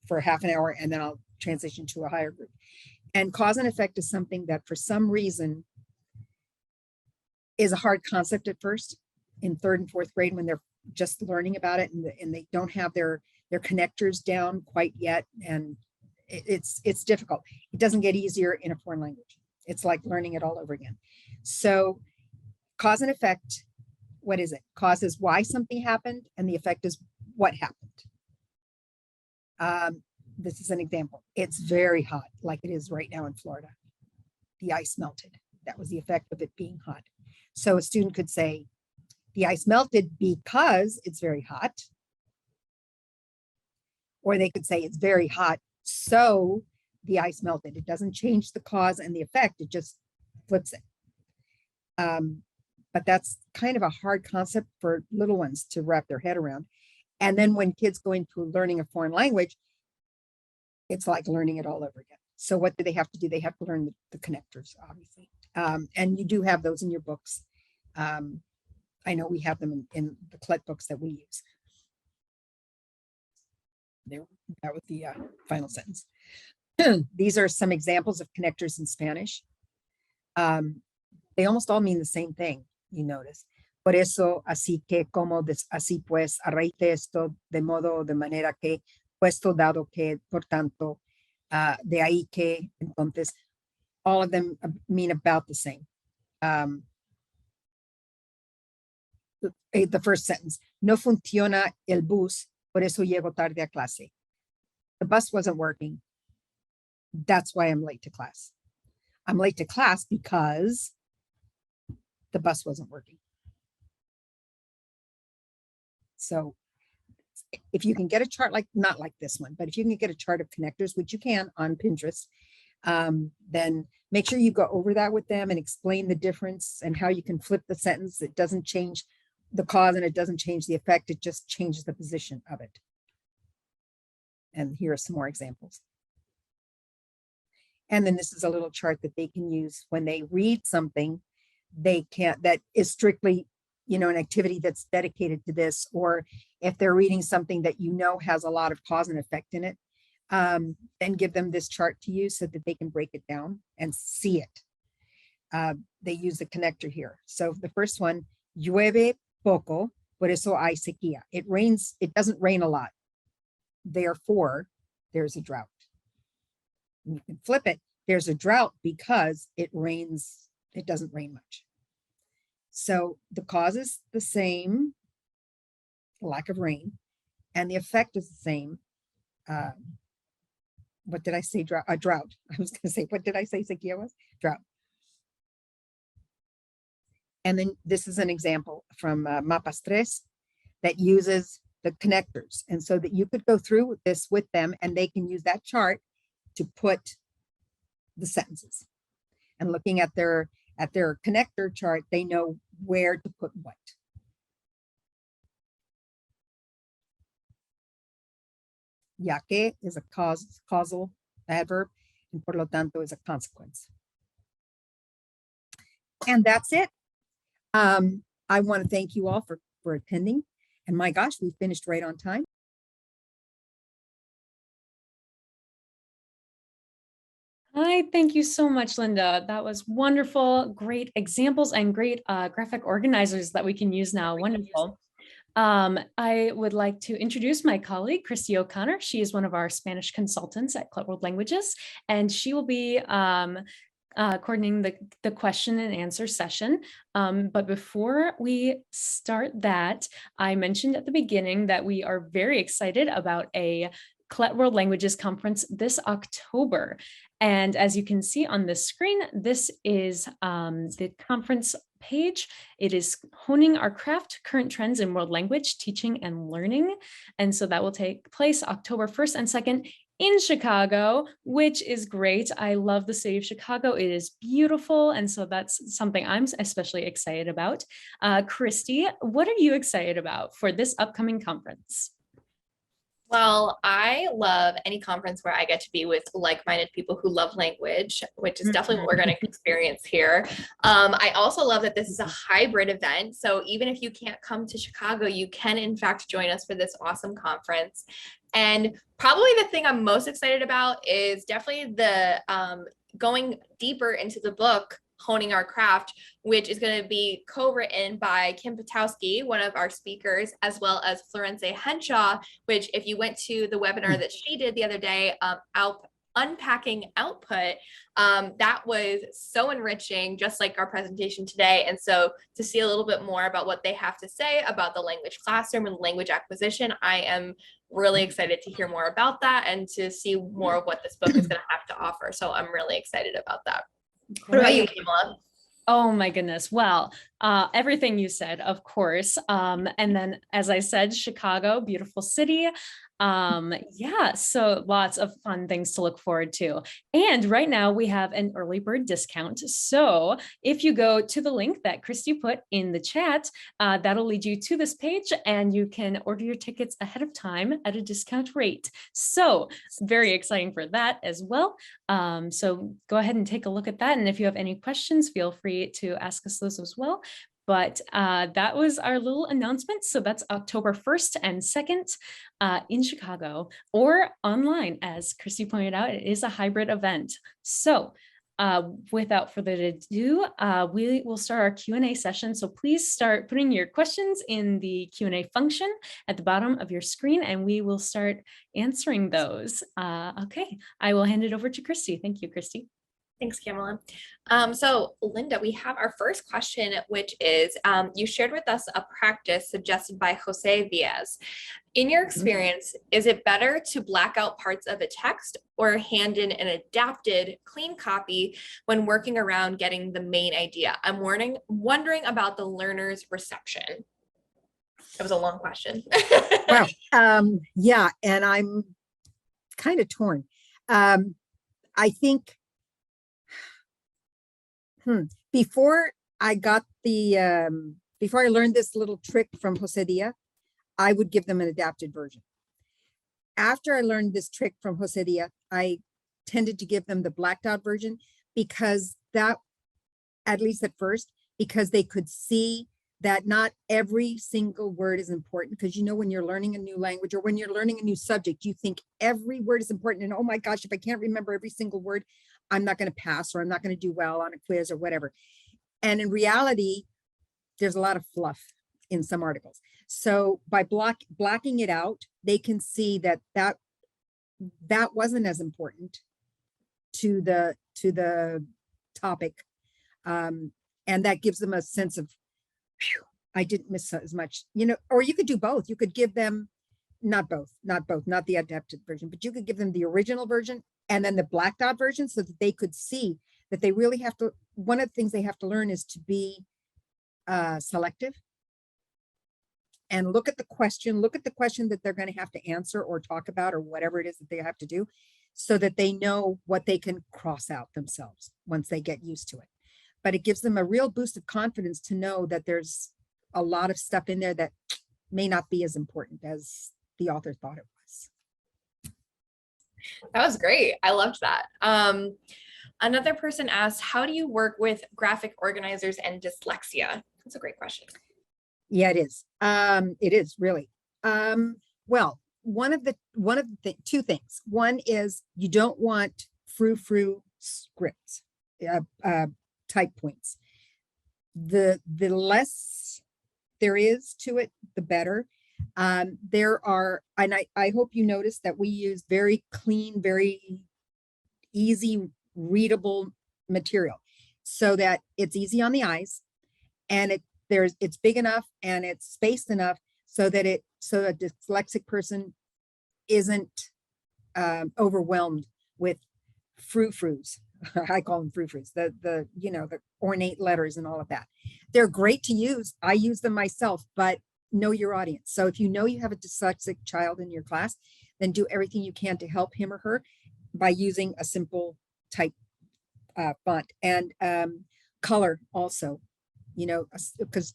for half an hour, and then I'll transition to a higher group. And cause and effect is something that for some reason is a hard concept at first in 3rd and 4th grade when they're just learning about it and they don't have their connectors down quite yet. And it's difficult. It doesn't get easier in a foreign language. It's like learning it all over again. So cause and effect, what is it? Cause is why something happened, and the effect is what happened. This is an example. It's very hot, like it is right now in Florida. The ice melted. That was the effect of it being hot. So a student could say, the ice melted because it's very hot. Or they could say it's very hot, so the ice melted. It doesn't change the cause and the effect, it just flips it. But that's kind of a hard concept for little ones to wrap their head around. And then when kids go into learning a foreign language, it's like learning it all over again. So what do they have to do? They have to learn the connectors, obviously. And you do have those in your books. I know we have them in the CLET books that we use. There, that was the final sentence. These are some examples of connectors in Spanish. They almost all mean the same thing, you notice. Por eso, así que, como, así pues, a raíz de esto, de modo, de manera que, puesto, dado que, por tanto, de ahí que, entonces, all of them mean about the same. The first sentence, no funciona el bus, por eso llego tarde a clase. The bus wasn't working. That's why I'm late to class. I'm late to class because the bus wasn't working. So if you can get a chart like, not like this one, but if you can get a chart of connectors, which you can on Pinterest, then make sure you go over that with them and explain the difference and how you can flip the sentence. It doesn't change the cause and it doesn't change the effect. It just changes the position of it. And here are some more examples. And then this is a little chart that they can use when they read something they can't, that is strictly, you know, an activity that's dedicated to this, or if they're reading something that you know has a lot of cause and effect in it, then give them this chart to use so that they can break it down and see it. They use the connector here. So the first one, llueve poco, por eso hay sequía. It rains, it doesn't rain a lot. Therefore, there's a drought. And you can flip it. There's a drought because it rains, it doesn't rain much. So the cause is the same, lack of rain, and the effect is the same. What did I say? A drought. I was going to say, what did I say sequía was? Drought. And then this is an example from Mapas Tres that uses the connectors. And so that you could go through this with them and they can use that chart to put the sentences. And looking at their connector chart, they know where to put what. Ya que is a causal adverb, and por lo tanto is a consequence. And that's it. I want to thank you all for attending. And my gosh, we finished right on time. Hi, thank you so much, Linda. That was wonderful, great examples and great graphic organizers that we can use now. Wonderful. I would like to introduce my colleague, Christy O'Connor. She is one of our Spanish consultants at Clut World Languages, and she will be coordinating the question and answer session. But before we start that, I mentioned at the beginning that we are very excited about a Clut World Languages conference this October. And as you can see on the screen, this is the conference page. It is Honing Our Craft, Current Trends in World Language, Teaching and Learning. And so that will take place October 1st and 2nd in Chicago, which is great. I love the city of Chicago. It is beautiful. And so that's something I'm especially excited about. Christy, what are you excited about for this upcoming conference? Well, I love any conference where I get to be with like-minded people who love language, which is definitely what we're going to experience here. I also love that this is a hybrid event. So even if you can't come to Chicago, you can in fact join us for this awesome conference. And probably the thing I'm most excited about is definitely the going deeper into the book, Honing Our Craft, which is going to be co-written by Kim Patowski, one of our speakers, as well as Florence Henshaw, which if you went to the webinar that she did the other day, Unpacking Output, that was so enriching, just like our presentation today. And so to see a little bit more about what they have to say about the language classroom and language acquisition, I am really excited to hear more about that and to see more of what this book is going to have to offer. So I'm really excited about that. What about you, Kamala? Oh my goodness. Well, everything you said, of course. And then, as I said, Chicago, beautiful city. Yeah, so lots of fun things to look forward to. And right now we have an early bird discount. So if you go to the link that Christy put in the chat, that'll lead you to this page and you can order your tickets ahead of time at a discount rate. So very exciting for that as well. So go ahead and take a look at that. And if you have any questions, feel free to ask us those as well. But that was our little announcement. So that's October 1st and 2nd in Chicago or online. As Christy pointed out, it is a hybrid event. So without further ado, we will start our Q&A session. So please start putting your questions in the Q&A function at the bottom of your screen, and we will start answering those. Okay, I will hand it over to Christy. Thank you, Christy. Thanks, Kamala. So Linda, we have our first question, which is, you shared with us a practice suggested by Jose Viaz. In your experience, is it better to black out parts of a text or hand in an adapted, clean copy when working around getting the main idea? I'm wondering about the learner's reception. That was a long question. Wow. Yeah, and I'm kind of torn. I think before I got before I learned this little trick from Jose Dia, I would give them an adapted version. After I learned this trick from Jose Dia, I tended to give them the blacked out version because that, at least at first, because they could see that not every single word is important. Because you know, when you're learning a new language or when you're learning a new subject, you think every word is important. And oh my gosh, if I can't remember every single word, I'm not going to pass or I'm not going to do well on a quiz or whatever. And in reality, there's a lot of fluff in some articles. So by blacking it out, they can see that wasn't as important to the topic. And that gives them a sense of, phew, I didn't miss as much, you know. Or you could do both. You could give them not the adapted version, but you could give them the original version and then the blacked out version so that they could see that they really have to, one of the things they have to learn is to be selective and look at the question that they're going to have to answer or talk about or whatever it is that they have to do, so that they know what they can cross out themselves once they get used to it. But it gives them a real boost of confidence to know that there's a lot of stuff in there that may not be as important as the author thought it was. That was great. I loved that. Another person asked, how do you work with graphic organizers and dyslexia? That's a great question. Yeah, it is. It is really. Well, one of the two things. One is you don't want frou-frou scripts, type points. The less there is to it, the better. There are, and I hope you notice that we use very clean, very easy, readable material so that it's easy on the eyes, and it's big enough and it's spaced enough so that a dyslexic person isn't overwhelmed with frou-frous. I call them frou-frous, the ornate letters and all of that. They're great to use. I use them myself, but know your audience. So if you know you have a dyslexic child in your class, then do everything you can to help him or her by using a simple type font and color also, because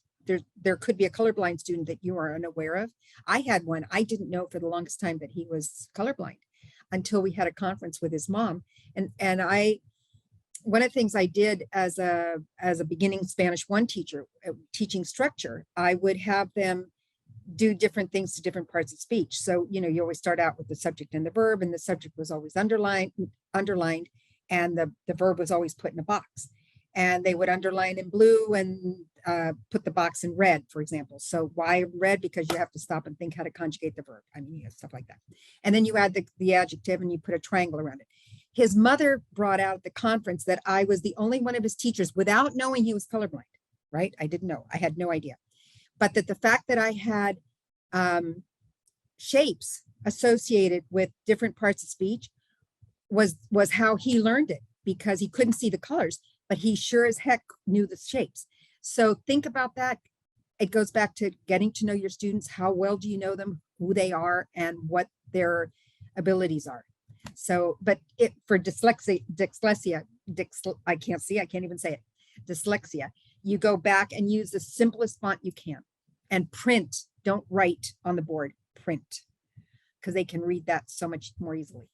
there could be a colorblind student that you are unaware of. I had one. I didn't know for the longest time that he was colorblind until we had a conference with his mom. And one of the things I did as a beginning Spanish 1 teacher, teaching structure, I would have them do different things to different parts of speech. So, you always start out with the subject and the verb, and the subject was always underlined, and the verb was always put in a box. And they would underline in blue and put the box in red, for example. So why red? Because you have to stop and think how to conjugate the verb. Stuff like that. And then you add the adjective and you put a triangle around it. His mother brought out at the conference that I was the only one of his teachers without knowing he was colorblind, right? I didn't know. I had no idea. But that the fact that I had shapes associated with different parts of speech was how he learned it, because he couldn't see the colors, but he sure as heck knew the shapes. So think about that. It goes back to getting to know your students. How well do you know them, who they are, and what their abilities are? So, but for dyslexia, I can't even say it. Dyslexia, you go back and use the simplest font you can and print. Don't write on the board, print, because they can read that so much more easily.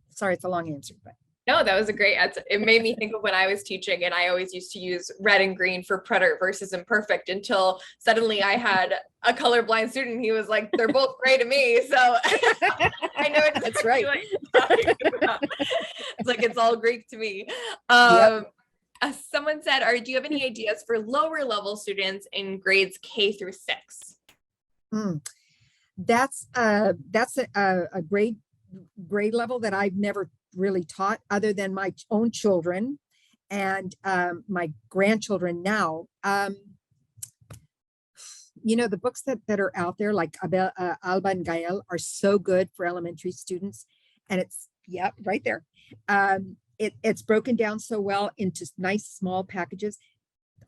Sorry, it's a long answer, but. No, that was a great answer. It made me think of when I was teaching, and I always used to use red and green for preterite versus imperfect, until suddenly I had a colorblind student. He was like, they're both gray to me. So I know exactly. That's right. What you're talking about. It's like, it's all Greek to me. Yep. Someone said, do you have any ideas for lower level students in grades K through 6? That's a grade level that I've never really taught, other than my own children and my grandchildren now. The books that are out there, like Alba and Gael, are so good for elementary students. And it's, right there. It's broken down so well into nice small packages.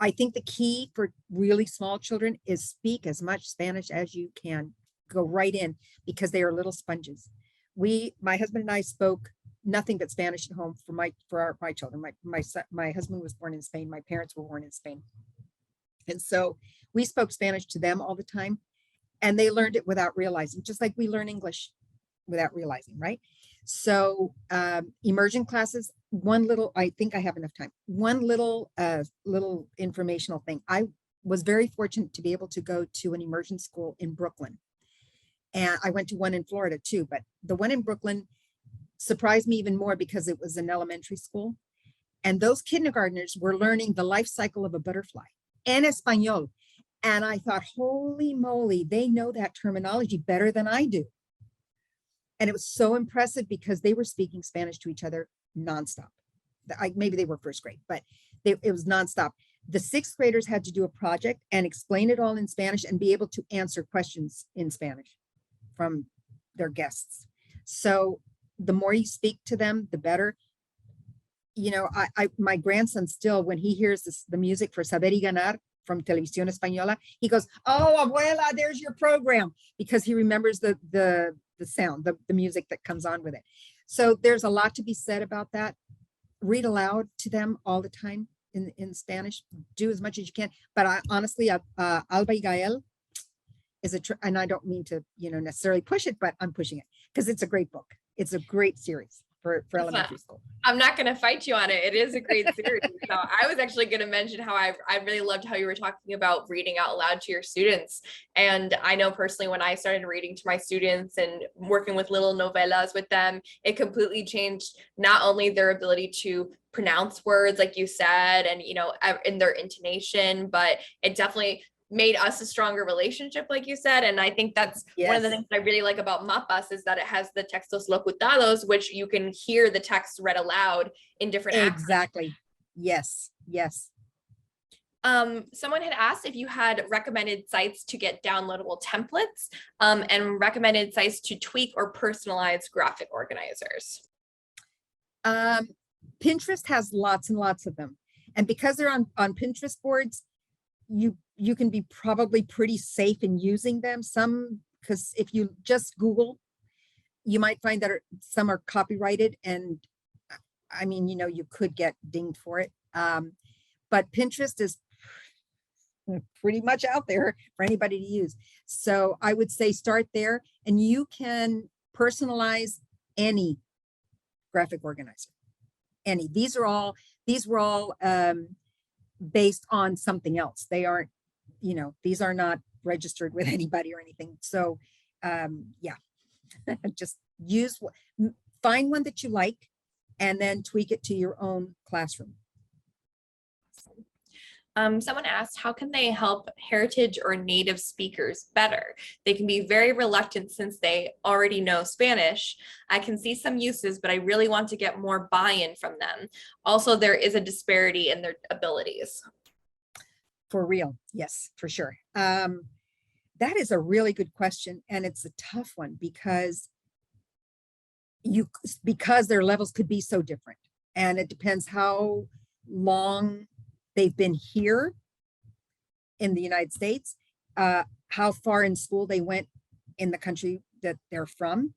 I think the key for really small children is speak as much Spanish as you can. Go right in, because they are little sponges. My husband and I spoke nothing but Spanish at home for my children. My husband was born in Spain. My parents were born in Spain. And so we spoke Spanish to them all the time, and they learned it without realizing, just like we learn English without realizing, right? So immersion classes, I think I have enough time. One little informational thing. I was very fortunate to be able to go to an immersion school in Brooklyn. And I went to one in Florida too, but the one in Brooklyn surprised me even more because it was an elementary school. And those kindergartners were learning the life cycle of a butterfly en Espanol. And I thought, holy moly, they know that terminology better than I do. And it was so impressive because they were speaking Spanish to each other nonstop. Maybe they were first grade, but it was nonstop. The sixth graders had to do a project and explain it all in Spanish and be able to answer questions in Spanish from their guests. So the more you speak to them, the better. You know, my grandson still, when he hears the music for Saber y Ganar from Televisión Española, he goes, "Oh, abuela, there's your program," because he remembers the sound, the music that comes on with it. So there's a lot to be said about that. Read aloud to them all the time in Spanish. Do as much as you can. But I honestly, Alba y Gael is and I don't mean to, necessarily push it, but I'm pushing it because it's a great book. It's a great series for elementary school. I'm not going to fight you on it. It is a great series. So I was actually going to mention how I really loved how you were talking about reading out loud to your students. And I know personally, when I started reading to my students and working with little novelas with them, it completely changed not only their ability to pronounce words, like you said, and, in their intonation, but it definitely made us a stronger relationship, like you said. And I think that's one of the things I really like about Mapas is that it has the textos locutados, which you can hear the text read aloud in different accents. Exactly. Yes. Someone had asked if you had recommended sites to get downloadable templates and recommended sites to tweak or personalize graphic organizers. Pinterest has lots and lots of them. And because they're on Pinterest boards, you can be probably pretty safe in using them. Because if you just Google, you might find that some are copyrighted, and I mean, you could get dinged for it. But Pinterest is pretty much out there for anybody to use. So I would say start there, and you can personalize any graphic organizer. These were all based on something else. They aren't, these are not registered with anybody or anything. So yeah, just find one that you like and then tweak it to your own classroom. Someone asked, how can they help heritage or native speakers better? They can be very reluctant since they already know Spanish. I can see some uses, but I really want to get more buy-in from them. Also, there is a disparity in their abilities. For real. Yes, for sure. That is a really good question. And it's a tough one because their levels could be so different. And it depends how long they've been here in the United States, how far in school they went in the country that they're from.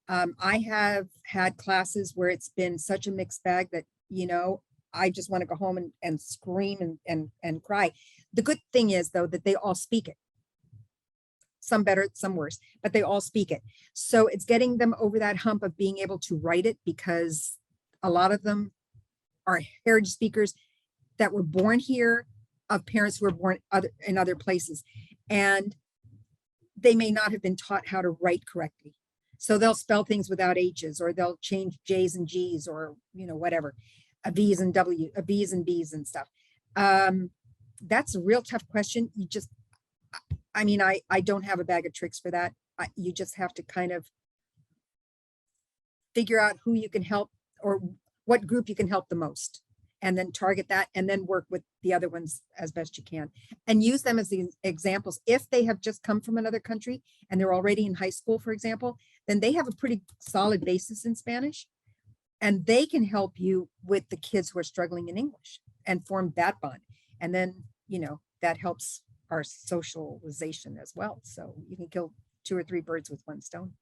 I have had classes where it's been such a mixed bag that, I just want to go home and scream and cry. The good thing is, though, that they all speak it. Some better, some worse, but they all speak it. So it's getting them over that hump of being able to write it, because a lot of them are heritage speakers that were born here, of parents who were born in other places. And they may not have been taught how to write correctly. So they'll spell things without H's, or they'll change J's and G's, or, whatever, V's and B's and B's and stuff. That's a real tough question. I don't have a bag of tricks for that. You just have to kind of figure out who you can help, or what group you can help the most, and then target that, and then work with the other ones as best you can, and use them as the examples. If they have just come from another country and they're already in high school, for example, then they have a pretty solid basis in Spanish, and they can help you with the kids who are struggling in English and form that bond. And then, that helps our socialization as well. So you can kill 2 or 3 birds with one stone.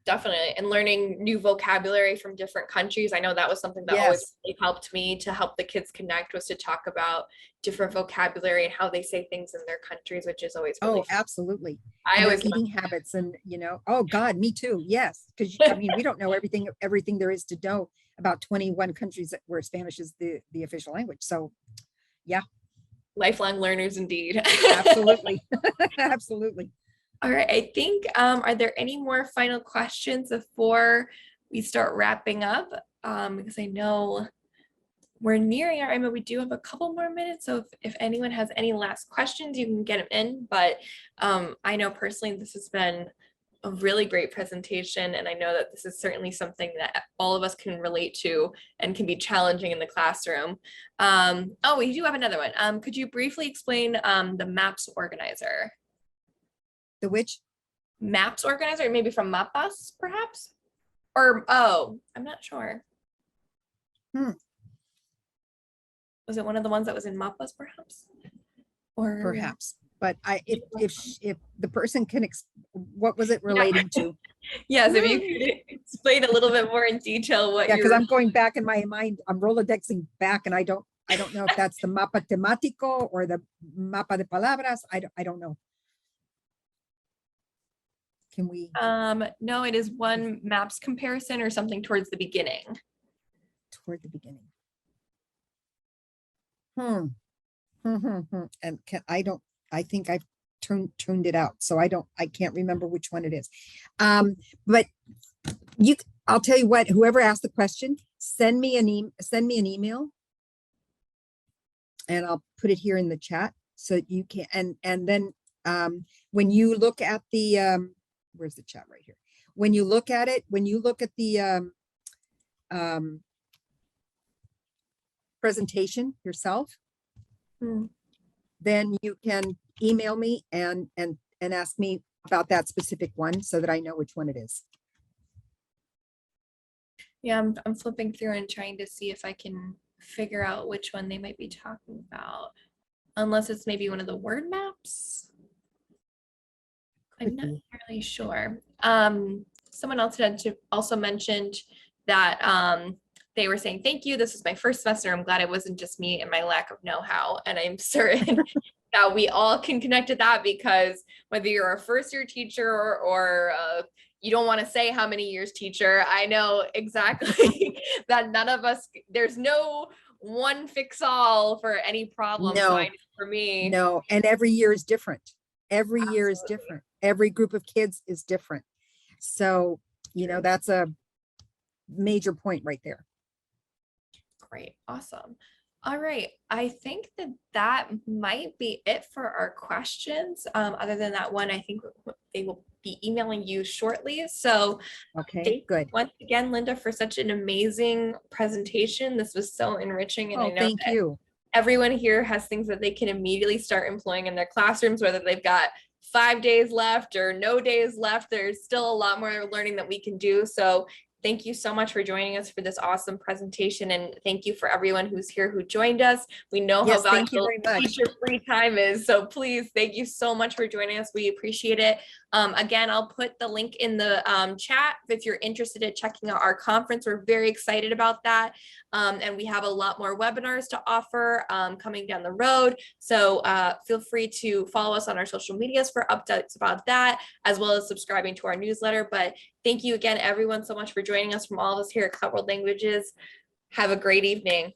Definitely. And learning new vocabulary from different countries. I know that was something that always Yes. really helped me to help the kids connect, was to talk about different vocabulary and how they say things in their countries, which is always really Oh, fun. absolutely. I And their always eating habits and, oh God, me too. Yes. Because I mean, we don't know everything there is to know about 21 countries where Spanish is the official language. So yeah, lifelong learners indeed. absolutely. Absolutely. All right. I think, are there any more final questions before we start wrapping up? Because I know we're nearing our end, but we do have a couple more minutes. So if anyone has any last questions, you can get them in. But I know personally, this has been a really great presentation. And I know that this is certainly something that all of us can relate to and can be challenging in the classroom. Oh, we do have another one. Could you briefly explain the MAPS organizer? The which? MAPS organizer, maybe from Mapas, perhaps? Or, oh, I'm not sure. Was it one of the ones that was in Mapas, perhaps? Or Perhaps. But if the person can, what was it relating to? Yes, if you could explain a little bit more in detail what Yeah, you're. because I'm going back in my mind, I'm Rolodexing back, and I don't know if that's the mapa temático or the mapa de palabras. I don't know. Can we? No, it is one MAPS comparison or something towards the beginning. Toward the beginning. And I think I've tuned it out, so I can't remember which one it is. But I'll tell you what, whoever asked the question, send me an email, and I'll put it here in the chat so you can, and then when you look at the where's the chat? Right here. When you look at it, when you look at the presentation yourself, then you can email me and ask me about that specific one so that I know which one it is. Yeah, I'm flipping through and trying to see if I can figure out which one they might be talking about. Unless it's maybe one of the word maps. I'm not really sure. Someone else had also mentioned that they were saying, thank you, this is my first semester. I'm glad it wasn't just me and my lack of know-how. And I'm certain that we all can connect to that, because whether you're a first year teacher or you don't want to say how many years teacher, I know exactly that none of us, there's no one fix all for any problem. No, so I know for me. No, and every year is different. Every year is different. Every group of kids is different. So, that's a major point right there. Great. Awesome. All right. I think that might be it for our questions. Other than that one, I think they will be emailing you shortly. So okay, good. Once again, Linda, for such an amazing presentation. This was so enriching. And I know thank you. Everyone here has things that they can immediately start employing in their classrooms, whether they've got 5 days left or no days left. There's still a lot more learning that we can do. So thank you so much for joining us for this awesome presentation. And thank you for everyone who's here who joined us. We know how valuable teacher free time is. So please, thank you so much for joining us. We appreciate it. Again, I'll put the link in the chat if you're interested in checking out our conference. We're very excited about that. And we have a lot more webinars to offer coming down the road. So feel free to follow us on our social medias for updates about that, as well as subscribing to our newsletter. But thank you again, everyone, so much for joining us from all of us here at Cloud World Languages. Have a great evening.